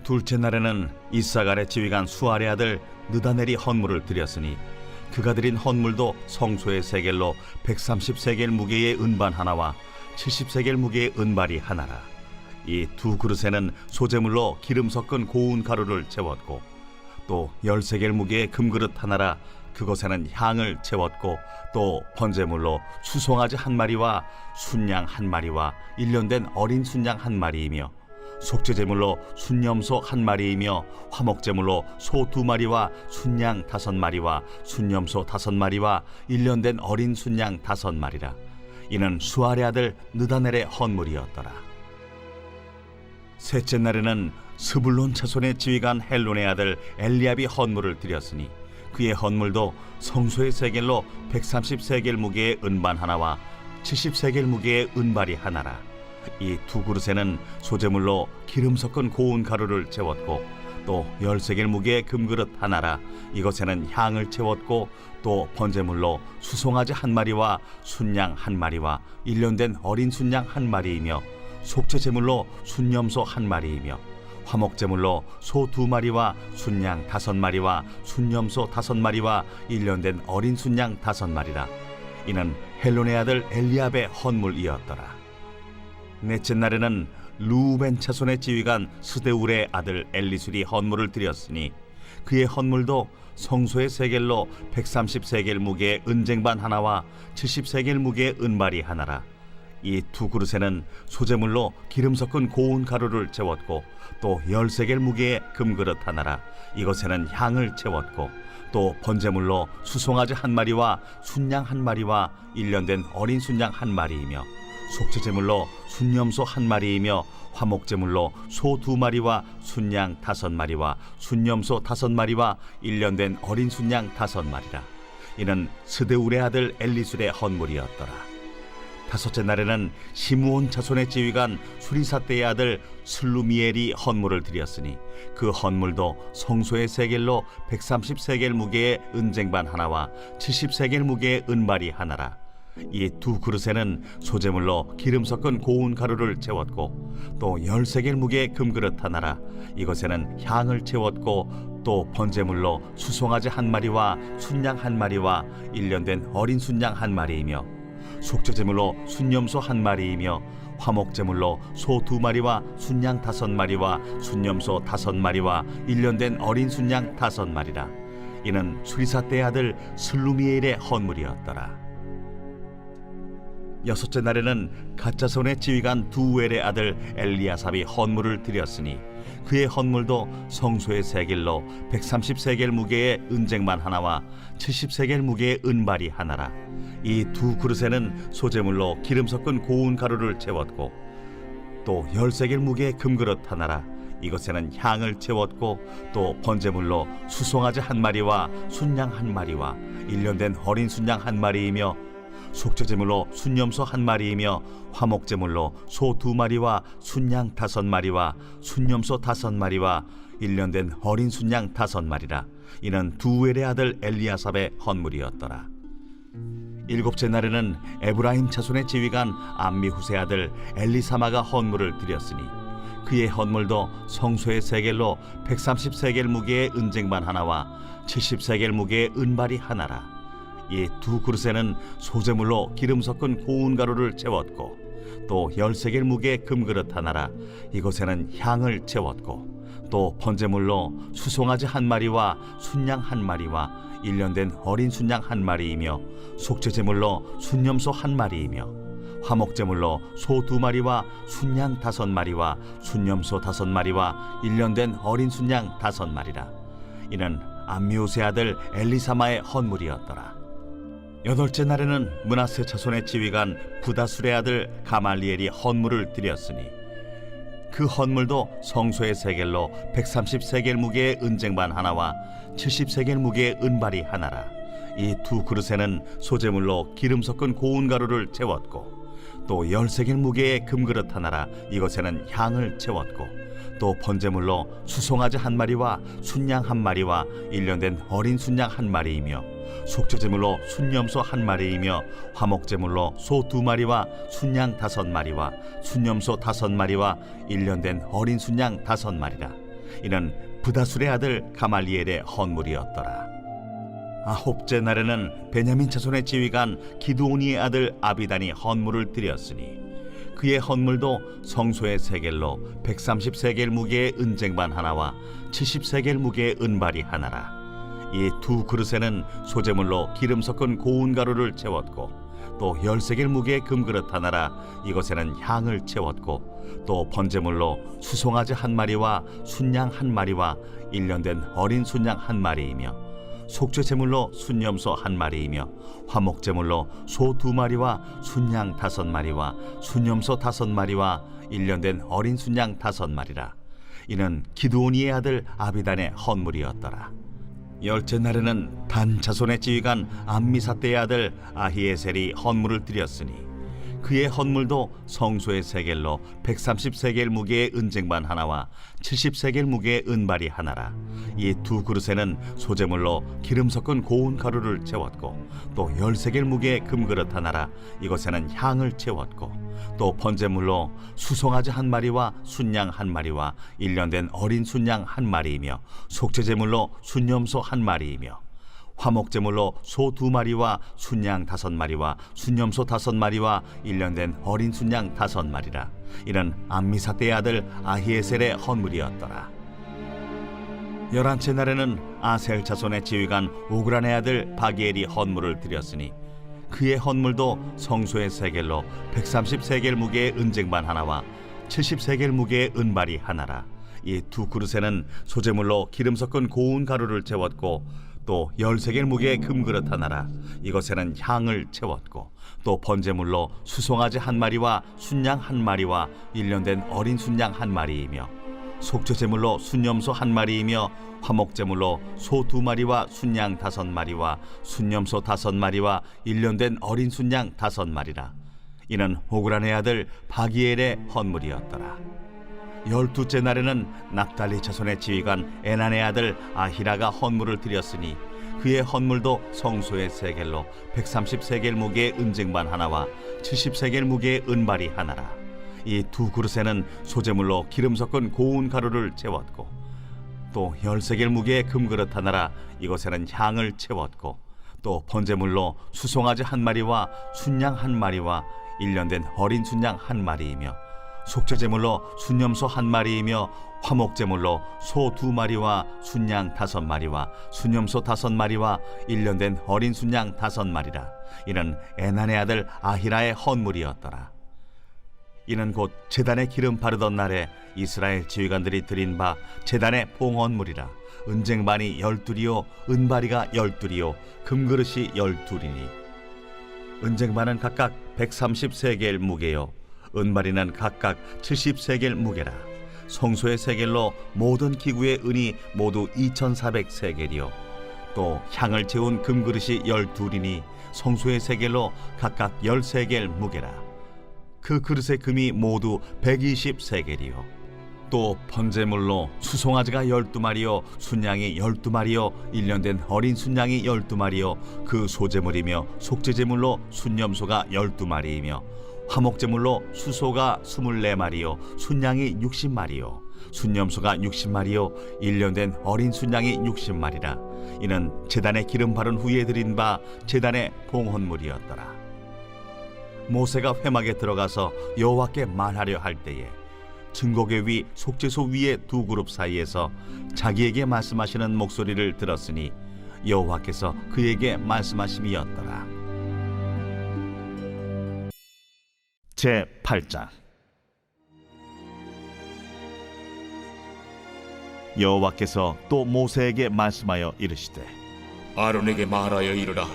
둘째 날에는 이사갈의 지휘관 수알의 아들 느다넬이 헌물을 드렸으니 그가 드린 헌물도 성소의 세겔로 130세겔 무게의 은반 하나와 70세겔 무게의 은발이 하나라. 이 두 그릇에는 소재물로 기름 섞은 고운 가루를 채웠고 또 10세겔 무게의 금그릇 하나라. 그것에는 향을 채웠고 또 번제물로 수송아지 한 마리와 순양 한 마리와 1년 된 어린 순양 한 마리이며 속죄제물로 순염소 한 마리이며 화목제물로 소 2마리와 순양 5마리와 순염소 5마리와 1년 된 어린 순양 5마리라. 이는 수알의 아들 느다넬의 헌물이었더라. 셋째 날에는 스불론 차손의 지휘관 헬론의 아들 엘리압이 헌물을 드렸으니 그의 헌물도 성소의 세겔로 130세겔 무게의 은반 하나와 70세겔 무게의 은발이 하나라. 이 두 그릇에는 소재물로 기름 섞은 고운 가루를 채웠고 또 10세겔 무게의 금그릇 하나라. 이것에는 향을 채웠고 또 번제물로 수송아지 한 마리와 순양 한 마리와 1년 된 어린 순양 한 마리이며 속죄제물로 순염소 한 마리이며 화목제물로 소 2마리와 순양 5마리와 순염소 5마리와 1년 된 어린 순양 5마리라. 이는 헬론의 아들 엘리압의 헌물이었더라. 넷째 날에는 루벤 차손의 지휘관 스데울의 아들 엘리술이 헌물을 드렸으니 그의 헌물도 성소의 세겔로 130세겔 무게의 은쟁반 하나와 70세겔 무게의 은발이 하나라. 이 두 그릇에는 소재물로 기름 섞은 고운 가루를 채웠고 또 10세겔 무게의 금그릇 하나라. 이것에는 향을 채웠고 또 번제물로 수송아지 한 마리와 순양 한 마리와 1년 된 어린 순양 한 마리이며 속죄제물로 순염소 한 마리이며 화목제물로 소 2마리와 순양 5마리와 순염소 5마리와 1년 된 어린 순양 5마리라. 이는 스데울의 아들 엘리술의 헌물이었더라. 다섯째 날에는 시므온 자손의 지휘관 수리사떼의 아들 슬루미엘이 헌물을 드렸으니 그 헌물도 성소의 세겔로 130세겔 무게의 은쟁반 하나와 70세겔 무게의 은발이 하나라. 이 두 그릇에는 소재물로 기름 섞은 고운 가루를 채웠고 또 10세겔 무게의 금그릇 하나라. 이것에는 향을 채웠고 또 번제물로 수송아지 한 마리와 순양 한 마리와 1년 된 어린 순양 한 마리이며 속죄제물로 순염소 한 마리이며 화목제물로 소 2마리와 순양 5마리와 순염소 5마리와 1년 된 어린 순양 5마리라. 이는 수리사떼의 아들 슬루미엘의 헌물이었더라. 여섯째 날에는 갓자손의 지휘관 두엘의 아들 엘리아삽이 헌물을 드렸으니 그의 헌물도 성소의 세겔로 130세겔 무게의 은쟁반 하나와 70세겔 무게의 은발이 하나라. 이 두 그릇에는 소재물로 기름 섞은 고운 가루를 채웠고 또 10세겔 무게의 금그릇 하나라. 이것에는 향을 채웠고 또 번제물로 수송아지 한 마리와 순양 한 마리와 1년 된 어린 순양 한 마리이며 속죄제물로 순염소 한 마리이며 화목제물로 소 2마리와 순양 5마리와 순염소 5마리와 1년 된 어린 순양 5마리라. 이는 두엘의 아들 엘리아삽의 헌물이었더라. 일곱째 날에는 에브라임 자손의 지휘관 암미후세 아들 엘리사마가 헌물을 드렸으니 그의 헌물도 성소의 세겔로 130세겔 무게의 은쟁반 하나와 70세겔 무게의 은발이 하나라. 이 두 그릇에는 소재물로 기름 섞은 고운 가루를 채웠고 또 13개의 무게의 금그릇 하나라. 이것에는 향을 채웠고 또 번제물로 수송아지 한 마리와 순양 한 마리와 1년 된 어린 순양 한 마리이며 속죄제물로 순염소 한 마리이며 화목제물로 소 2마리와 순양 5마리와 순염소 5마리와 1년 된 어린 순양 5마리라. 이는 암미우스의 아들 엘리사마의 헌물이었더라. 8째 날에는 므낫세 자손의 지휘관 부다술의 아들 가말리엘이 헌물을 드렸으니 그 헌물도 성소의 세겔로 130세겔 무게의 은쟁반 하나와 70세겔 무게의 은발이 하나라. 이 2 그릇에는 소제물로 기름 섞은 고운 가루를 채웠고 또 10세겔 무게의 금그릇 하나라. 이것에는 향을 채웠고 또 번제물로 수송아지 한 마리와 순양 한 마리와 1년 된 어린 순양 한 마리이며 속죄제물로 순염소 한 마리이며 화목제물로 소 2마리와 순양 5마리와 순염소 5마리와 1년 된 어린 순양 5마리라. 이는 부다술의 아들 가말리엘의 헌물이었더라. 9째 날에는 베냐민 자손의 지휘관 기드오니의 아들 아비단이 헌물을 드렸으니 그의 헌물도 성소의 세겔로 130세겔 무게의 은쟁반 하나와 70세겔 무게의 은발이 하나라. 이 2 그릇에는 소제물로 기름 섞은 고운 가루를 채웠고 또 10세겔 무게의 금그릇 하나라. 이것에는 향을 채웠고 또 번제물로 수송아지 한 마리와 순양 한 마리와 1년 된 어린 순양 한 마리이며 속죄제물로 순염소 한 마리이며 화목제물로 소 2마리와 순양 5마리와 순염소 5마리와 1년 된 어린 순양 5마리라. 이는 기드오니의 아들 아비단의 헌물이었더라. 10째 날에는 단 자손의 지휘관 암미사대의 아들 아히에셀이 헌물을 드렸으니 그의 헌물도 성소의 세겔로 130세겔 무게의 은쟁반 하나와 70세겔 무게의 은발이 하나라. 이 2 그릇에는 소제물로 기름 섞은 고운 가루를 채웠고 또 10세겔 무게의 금그릇 하나라. 이것에는 향을 채웠고 또 번제물로 수송아지 한 마리와 순양 한 마리와 1년 된 어린 순양 한 마리이며 속죄제물로 순염소 한 마리이며 화목제물로 소 2마리와 순양 5마리와 순염소 5마리와 1년 된 어린 순양 5마리라. 이는 암미사대의 아들 아히에셀의 헌물이었더라. 11째 날에는 아셀 자손의 지휘관 오그란의 아들 바기엘이 헌물을 드렸으니 그의 헌물도 성소의 세겔로 130세겔 무게의 은쟁반 하나와 70세겔 무게의 은발이 하나라. 이 2 그릇에는 소제물로 기름 섞은 고운 가루를 채웠고 또 10세겔 무게의 금그릇 하나라. 이것에는 향을 채웠고 또 번제물로 수송아지 한 마리와 순양 한 마리와 1년 된 어린 순양 한 마리이며 속죄제물로 순염소 한 마리이며 화목제물로 소 2마리와 순양 5마리와 순염소 5마리와 1년 된 어린 순양 5마리라. 이는 오그란의 아들 바기엘의 헌물이었더라. 12째 날에는 납달리 자손의 지휘관 에난의 아들 아히라가 헌물을 드렸으니 그의 헌물도 성소의 세겔로 130세겔 무게의 은쟁반 하나와 70세겔 무게의 은발이 하나라. 이 2 그릇에는 소제물로 기름 섞은 고운 가루를 채웠고 또 10세겔 무게의 금그릇 하나라. 이것에는 향을 채웠고 또 번제물로 수송아지 한 마리와 순양 한 마리와 1년 된 어린 순양 한 마리이며 속죄제물로 순염소 한 마리이며 화목제물로 소 2마리와 순양 5마리와 순염소 5마리와 1년 된 어린 순양 5마리라. 이는 에난의 아들 아히라의 헌물이었더라. 이는 곧 제단에 기름 바르던 날에 이스라엘 지휘관들이 드린 바 제단의 봉헌물이라. 은쟁반이 12이요 은바리가 12이요 금그릇이 12이니 은쟁반은 각각 130세겔 무게요 은바리는 각각 70세겔 무게라. 성소의 세겔로 모든 기구의 은이 모두 2400세겔이요 또 향을 채운 금그릇이 12이니 성소의 세겔로 각각 10세겔 무게라. 그 그릇의 금이 모두 120세겔이요 또 번제물로 수송아지가 12마리요 순양이 12마리요 1년 된 어린 순양이 12마리요 그 소제물이며 속죄제물로 순염소가 12마리이며 화목제물로 수소가 24마리요 순양이 60마리요 순염소가 60마리요 1년 된 어린 순양이 60마리라. 이는 제단에 기름 바른 후에 드린 바 제단의 봉헌물이었더라. 모세가 회막에 들어가서 여호와께 말하려 할 때에 증거궤 위 속죄소 위의 두 그룹 사이에서 자기에게 말씀하시는 목소리를 들었으니 여호와께서 그에게 말씀하심이었더라. 제 8장. 여호와께서 또 모세에게 말씀하여 이르시되 아론에게 말하여 이르라.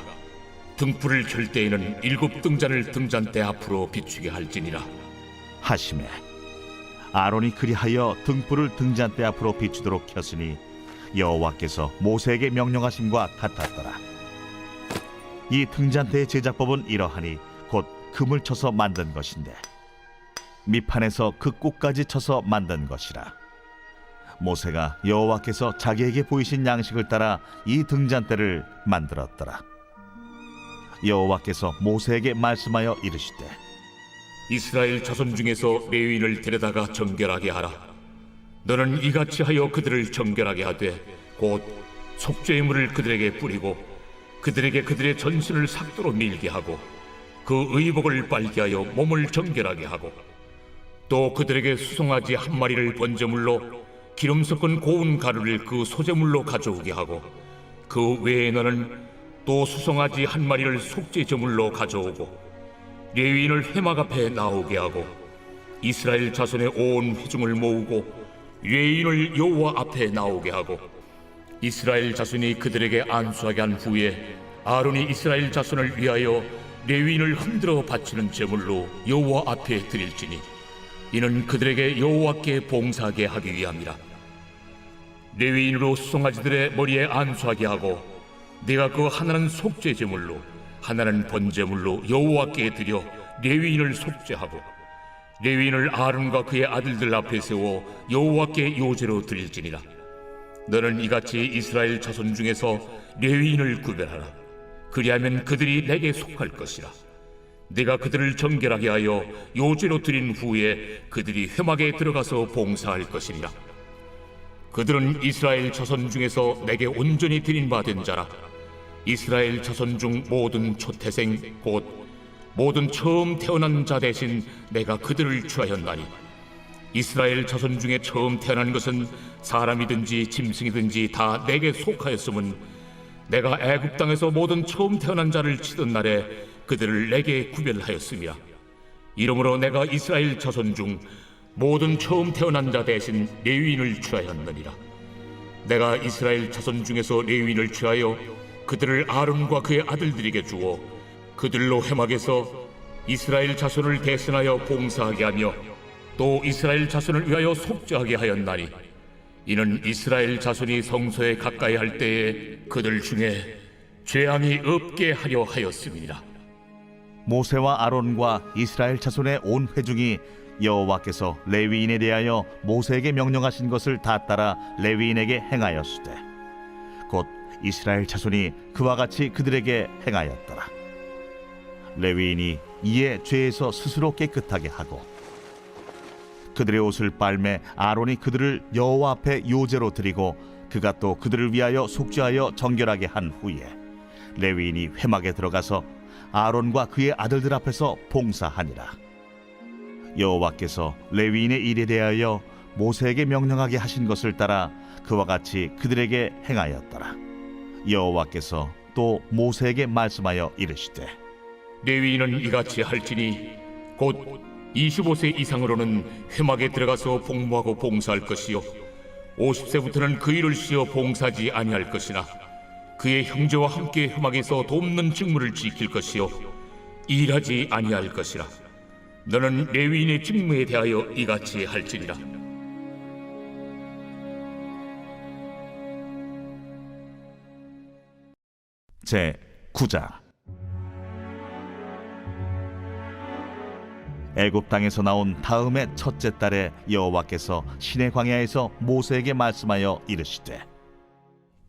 등불을 켤 때에는 7 등잔을 등잔대 앞으로 비추게 할지니라. 하시매 아론이 그리하여 등불을 등잔대 앞으로 비추도록 켰으니 여호와께서 모세에게 명령하심과 같았더라. 이 등잔대의 제작법은 이러하니 곧 금을 쳐서 만든 것인데 밑판에서 그 꼭까지 쳐서 만든 것이라. 모세가 여호와께서 자기에게 보이신 양식을 따라 이 등잔대를 만들었더라. 여호와께서 모세에게 말씀하여 이르시되 이스라엘 자손 중에서 레위인을 데려다가 정결하게 하라. 너는 이같이 하여 그들을 정결하게 하되 곧 속죄의 물을 그들에게 뿌리고 그들에게 그들의 전신을 삭도로 밀게 하고 그 의복을 빨게 하여 몸을 정결하게 하고 또 그들에게 수송아지 1마리를 번제물로 기름 섞은 고운 가루를 그 소제물로 가져오게 하고 그 외에 너는 또 수송아지 1마리를 속죄 제물로 가져오고 레위인을 회막 앞에 나오게 하고 이스라엘 자손의 온 회중을 모으고 레위인을 여호와 앞에 나오게 하고 이스라엘 자손이 그들에게 안수하게 한 후에 아론이 이스라엘 자손을 위하여 레위인을 흔들어 바치는 제물로 여호와 앞에 드릴지니 이는 그들에게 여호와께 봉사하게 하기 위함이라. 레위인으로 수송아지들의 머리에 안수하게 하고 네가 그 하나는 속죄 제물로 하나는 번제물로 여호와께 드려 레위인을 속죄하고 레위인을 아론과 그의 아들들 앞에 세워 여호와께 요제로 드릴지니라. 너는 이같이 이스라엘 자손 중에서 레위인을 구별하라. 그리하면 그들이 내게 속할 것이라. 네가 그들을 정결하게 하여 요제로 드린 후에 그들이 회막에 들어가서 봉사할 것이니라. 그들은 이스라엘 자손 중에서 내게 온전히 드린 바 된 자라. 이스라엘 자손 중 모든 초태생 곧 모든 처음 태어난 자 대신 내가 그들을 취하였나니 이스라엘 자손 중에 처음 태어난 것은 사람이든지 짐승이든지 다 내게 속하였음은 내가 애굽 땅에서 모든 처음 태어난 자를 치던 날에 그들을 내게 구별하였음이라. 이러므로 내가 이스라엘 자손 중 모든 처음 태어난 자 대신 레위인을 취하였느니라. 내가 이스라엘 자손 중에서 레위인을 취하여 그들을 아론과 그의 아들들에게 주어 그들로 회막에서 이스라엘 자손을 대신하여 봉사하게 하며 또 이스라엘 자손을 위하여 속죄하게 하였나니 이는 이스라엘 자손이 성소에 가까이 할 때에 그들 중에 죄함이 없게 하려 하였음이니라. 모세와 아론과 이스라엘 자손의 온 회중이 여호와께서 레위인에 대하여 모세에게 명령하신 것을 다 따라 레위인에게 행하였으되 곧 이스라엘 자손이 그와 같이 그들에게 행하였더라. 레위인이 이에 죄에서 스스로 깨끗하게 하고 그들의 옷을 빨매 아론이 그들을 여호와 앞에 요제로 드리고 그가 또 그들을 위하여 속죄하여 정결하게 한 후에 레위인이 회막에 들어가서 아론과 그의 아들들 앞에서 봉사하니라. 여호와께서 레위인의 일에 대하여 모세에게 명령하게 하신 것을 따라 그와 같이 그들에게 행하였더라. 여호와께서 또 모세에게 말씀하여 이르시되 레위인은 이같이 할지니 곧 25세 이상으로는 회막에 들어가서 복무하고 봉사할 것이요 50세부터는 그 일을 쉬어 봉사하지 아니할 것이나 그의 형제와 함께 회막에서 돕는 직무를 지킬 것이요 일하지 아니할 것이라. 너는 레위인의 직무에 대하여 이같이 할지니라. 제 9장. 애굽 땅에서 나온 다음의 첫째 달에 여호와께서 시내 광야에서 모세에게 말씀하여 이르시되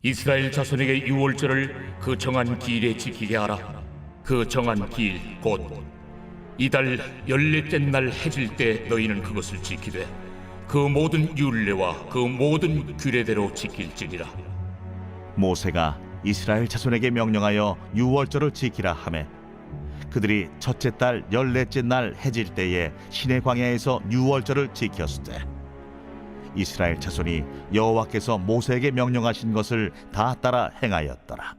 이스라엘 자손에게 유월절을 그 정한 기일에 지키게 하라. 그 정한 기일 곧 이달 14째 날 해질 때 너희는 그것을 지키되 그 모든 율례와 그 모든 규례대로 지킬지니라. 모세가 이스라엘 자손에게 명령하여 유월절을 지키라 하매 그들이 첫째 달 14째 날 해질 때에 시내 광야에서 유월절을 지켰을 때 이스라엘 자손이 여호와께서 모세에게 명령하신 것을 다 따라 행하였더라.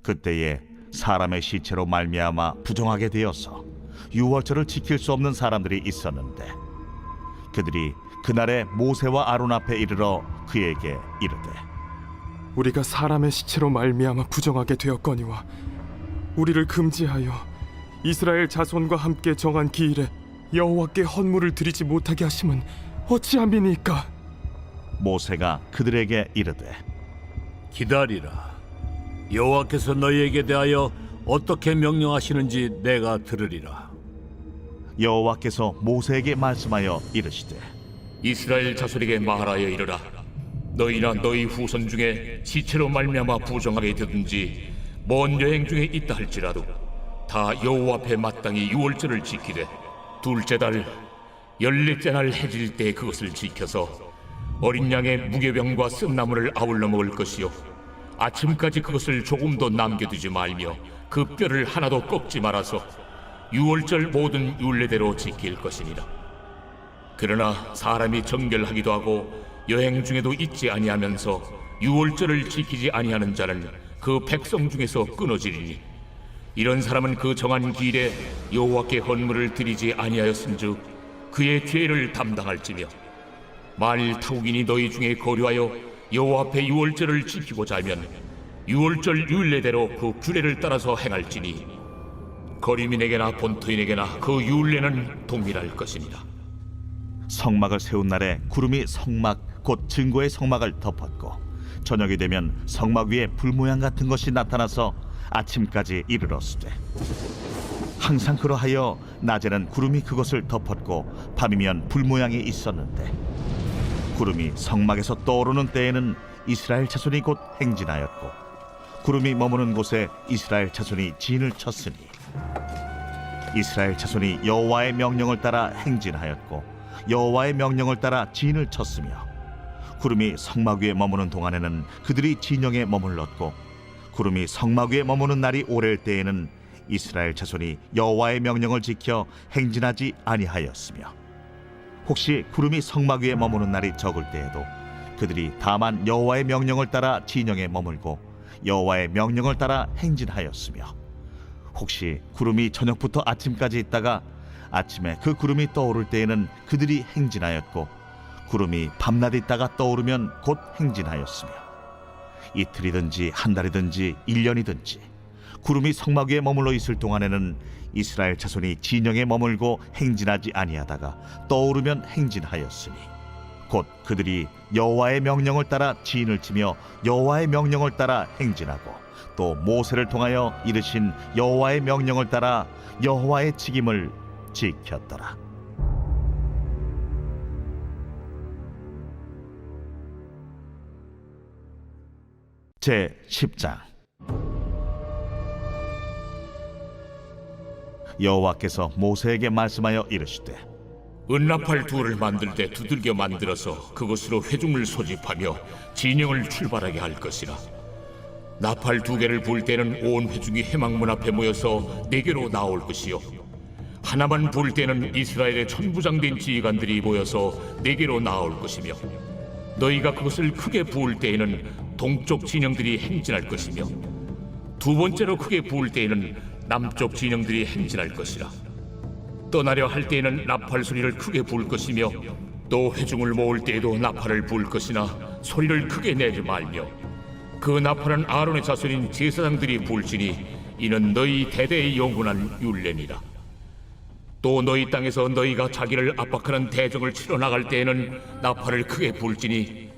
그때에 사람의 시체로 말미암아 부정하게 되어서 유월절을 지킬 수 없는 사람들이 있었는데 그들이 그날에 모세와 아론 앞에 이르러 그에게 이르되 우리가 사람의 시체로 말미암아 부정하게 되었거니와 우리를 금지하여 이스라엘 자손과 함께 정한 기일에 여호와께 헌물을 드리지 못하게 하심은 어찌함이니까? 모세가 그들에게 이르되 기다리라. 여호와께서 너희에게 대하여 어떻게 명령하시는지 내가 들으리라. 여호와께서 모세에게 말씀하여 이르시되 이스라엘 자손에게 말하여 이르라. 너희나 너희 후손 중에 시체로 말미암아 부정하게 되든지 먼 여행 중에 있다 할지라도 다 여호와 앞에 마땅히 유월절을 지키되 둘째 달 14째 날 해질 때 그것을 지켜서 어린 양의 무교병과 쓴나물을 아울러 먹을 것이요 아침까지 그것을 조금도 남겨두지 말며 그 뼈를 하나도 꺾지 말아서 유월절 모든 율례대로 지킬 것이니라. 그러나 사람이 정결하기도 하고 여행 중에도 있지 아니하면서 유월절을 지키지 아니하는 자는 그 백성 중에서 끊어지리니 이런 사람은 그 정한 기일에 여호와께 헌물을 드리지 아니하였은즉 그의 죄를 담당할지며 만일 타국인이 너희 중에 거류하여 여호와 앞에 유월절을 지키고자 하면 유월절 율례대로 그 규례를 따라서 행할지니 거류민에게나 본토인에게나 그 율례는 동일할 것이니라. 성막을 세운 날에 구름이 성막 곧 증거의 성막을 덮었고 저녁이 되면 성막 위에 불 모양 같은 것이 나타나서 아침까지 이르렀으되 항상 그러하여 낮에는 구름이 그것을 덮었고 밤이면 불 모양이 있었는데 구름이 성막에서 떠오르는 때에는 이스라엘 자손이 곧 행진하였고 구름이 머무는 곳에 이스라엘 자손이 진을 쳤으니 이스라엘 자손이 여호와의 명령을 따라 행진하였고 여호와의 명령을 따라 진을 쳤으며 구름이 성막 위에 머무는 동안에는 그들이 진영에 머물렀고 구름이 성막 위에 머무는 날이 오랠 때에는 이스라엘 자손이 여호와의 명령을 지켜 행진하지 아니하였으며 혹시 구름이 성막 위에 머무는 날이 적을 때에도 그들이 다만 여호와의 명령을 따라 진영에 머물고 여호와의 명령을 따라 행진하였으며 혹시 구름이 저녁부터 아침까지 있다가 아침에 그 구름이 떠오를 때에는 그들이 행진하였고 구름이 밤낮 있다가 떠오르면 곧 행진하였으며 이틀이든지 한 달이든지 1년이든지 구름이 성막 위에 머물러 있을 동안에는 이스라엘 자손이 진영에 머물고 행진하지 아니하다가 떠오르면 행진하였으니 곧 그들이 여호와의 명령을 따라 진을 치며 여호와의 명령을 따라 행진하고 또 모세를 통하여 이르신 여호와의 명령을 따라 여호와의 직임을 지켰더라. 제 10장. 여호와께서 모세에게 말씀하여 이르시되 은나팔 둘을 만들 때 두들겨 만들어서 그것으로 회중을 소집하며 진영을 출발하게 할 것이라. 나팔 2개를 불 때는 온 회중이 회막문 앞에 모여서 내게로 나올 것이요 하나만 불 때는 이스라엘의 천부장된 지휘관들이 모여서 내게로 나올 것이며 너희가 그것을 크게 부을 때에는 동쪽 진영들이 행진할 것이며 두 번째로 크게 부을 때에는 남쪽 진영들이 행진할 것이라. 떠나려 할 때에는 나팔 소리를 크게 부을 것이며 또 회중을 모을 때에도 나팔을 부을 것이나 소리를 크게 내지 말며 그 나팔은 아론의 자손인 제사장들이 부을지니 이는 너희 대대의 영원한 율례니라. 또 너희 땅에서 너희가 자기를 압박하는 대적을 치러 나갈 때에는 나팔을 크게 부을지니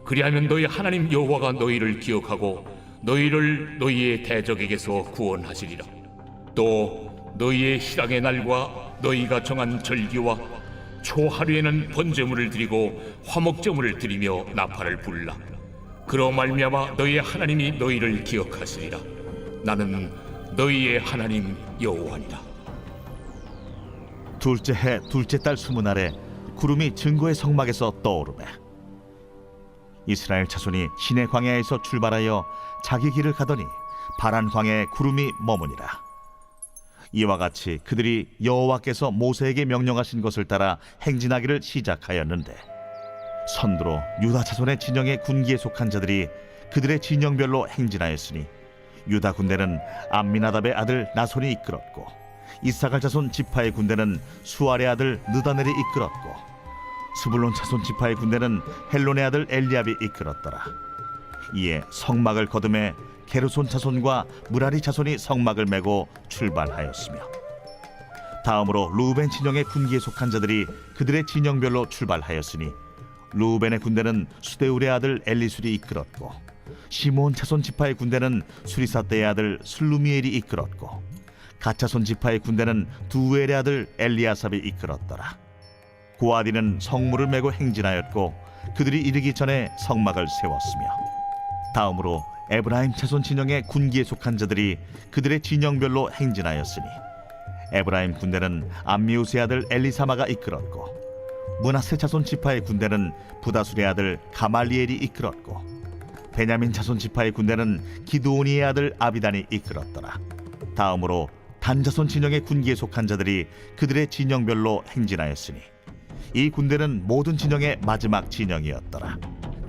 그리하면 너희 하나님 여호와가 너희를 기억하고 너희를 너희의 대적에게서 구원하시리라. 또 너희의 희락의 날과 너희가 정한 절기와 초하루에는 번제물을 드리고 화목제물을 드리며 나팔을 불라. 그로 말미암아 너희의 하나님이 너희를 기억하시리라. 나는 너희의 하나님 여호와니라. 둘째 해 둘째 달 20날에 구름이 증거의 성막에서 떠오르매 이스라엘 자손이 시내 광야에서 출발하여 자기 길을 가더니 파란 광야에 구름이 머무니라. 이와 같이 그들이 여호와께서 모세에게 명령하신 것을 따라 행진하기를 시작하였는데 선두로 유다 자손의 진영의 군기에 속한 자들이 그들의 진영별로 행진하였으니 유다 군대는 암미나답의 아들 나손이 이끌었고 이사갈 자손 지파의 군대는 수알의 아들 느다넬이 이끌었고 스불론 자손 지파의 군대는 헬론의 아들 엘리압이 이끌었더라. 이에 성막을 거두매 게르손 자손과 무라리 자손이 성막을 메고 출발하였으며 다음으로 루벤 진영의 군기에 속한 자들이 그들의 진영별로 출발하였으니 루벤의 군대는 수데울의 아들 엘리술이 이끌었고 시몬 자손 지파의 군대는 수리사떼의 아들 슬루미엘이 이끌었고 갓 자손 지파의 군대는 두엘의 아들 엘리아삽이 이끌었더라. 고아디는 성물을 메고 행진하였고 그들이 이르기 전에 성막을 세웠으며 다음으로 에브라임 자손 진영의 군기에 속한 자들이 그들의 진영별로 행진하였으니 에브라임 군대는 암미우스의 아들 엘리사마가 이끌었고 므낫세 자손 지파의 군대는 부다술의 아들 가말리엘이 이끌었고 베냐민 자손 지파의 군대는 기드오니의 아들 아비단이 이끌었더라. 다음으로 단 자손 진영의 군기에 속한 자들이 그들의 진영별로 행진하였으니 이 군대는 모든 진영의 마지막 진영이었더라.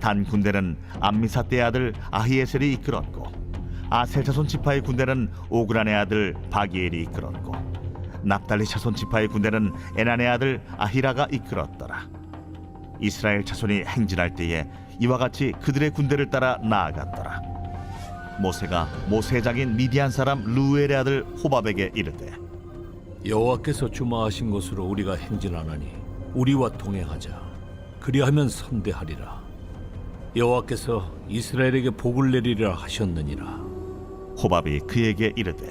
단 군대는 암미사떼의 아들 아히에셀이 이끌었고 아셀 자손 지파의 군대는 오그란의 아들 바기엘이 이끌었고 납달리 자손 지파의 군대는 에난의 아들 아히라가 이끌었더라. 이스라엘 자손이 행진할 때에 이와 같이 그들의 군대를 따라 나아갔더라. 모세가 모세의 장인 미디안 사람 루엘의 아들 호밥에게 이르되 여호와께서 주마하신 곳으로 우리가 행진하나니 우리와 동행하자. 그리하면 선대하리라. 여호와께서 이스라엘에게 복을 내리리라 하셨느니라. 호밥이 그에게 이르되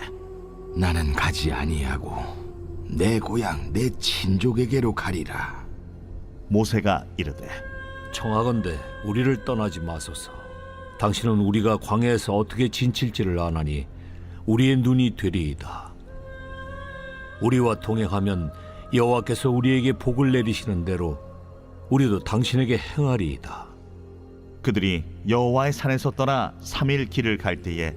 나는 가지 아니하고 내 고향 내 친족에게로 가리라. 모세가 이르되 청하건대 우리를 떠나지 마소서. 당신은 우리가 광야에서 어떻게 진칠지를 아나니 우리의 눈이 되리이다. 우리와 동행하면 여호와께서 우리에게 복을 내리시는 대로 우리도 당신에게 행하리이다. 그들이 여호와의 산에서 떠나 3일 길을 갈 때에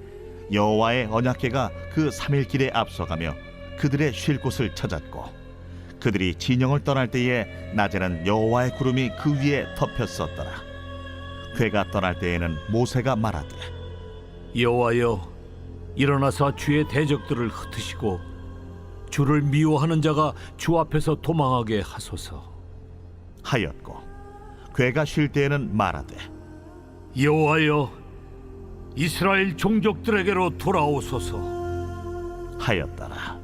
여호와의 언약궤가 그 3일 길에 앞서가며 그들의 쉴 곳을 찾았고 그들이 진영을 떠날 때에 낮에는 여호와의 구름이 그 위에 덮였었더라. 궤가 떠날 때에는 모세가 말하되 여호와여, 일어나사 주의 대적들을 흩으시고 주를 미워하는 자가 주 앞에서 도망하게 하소서. 하였고 궤가 쉴 때에는 말하되 여호와여, 이스라엘 종족들에게로 돌아오소서. 하였더라.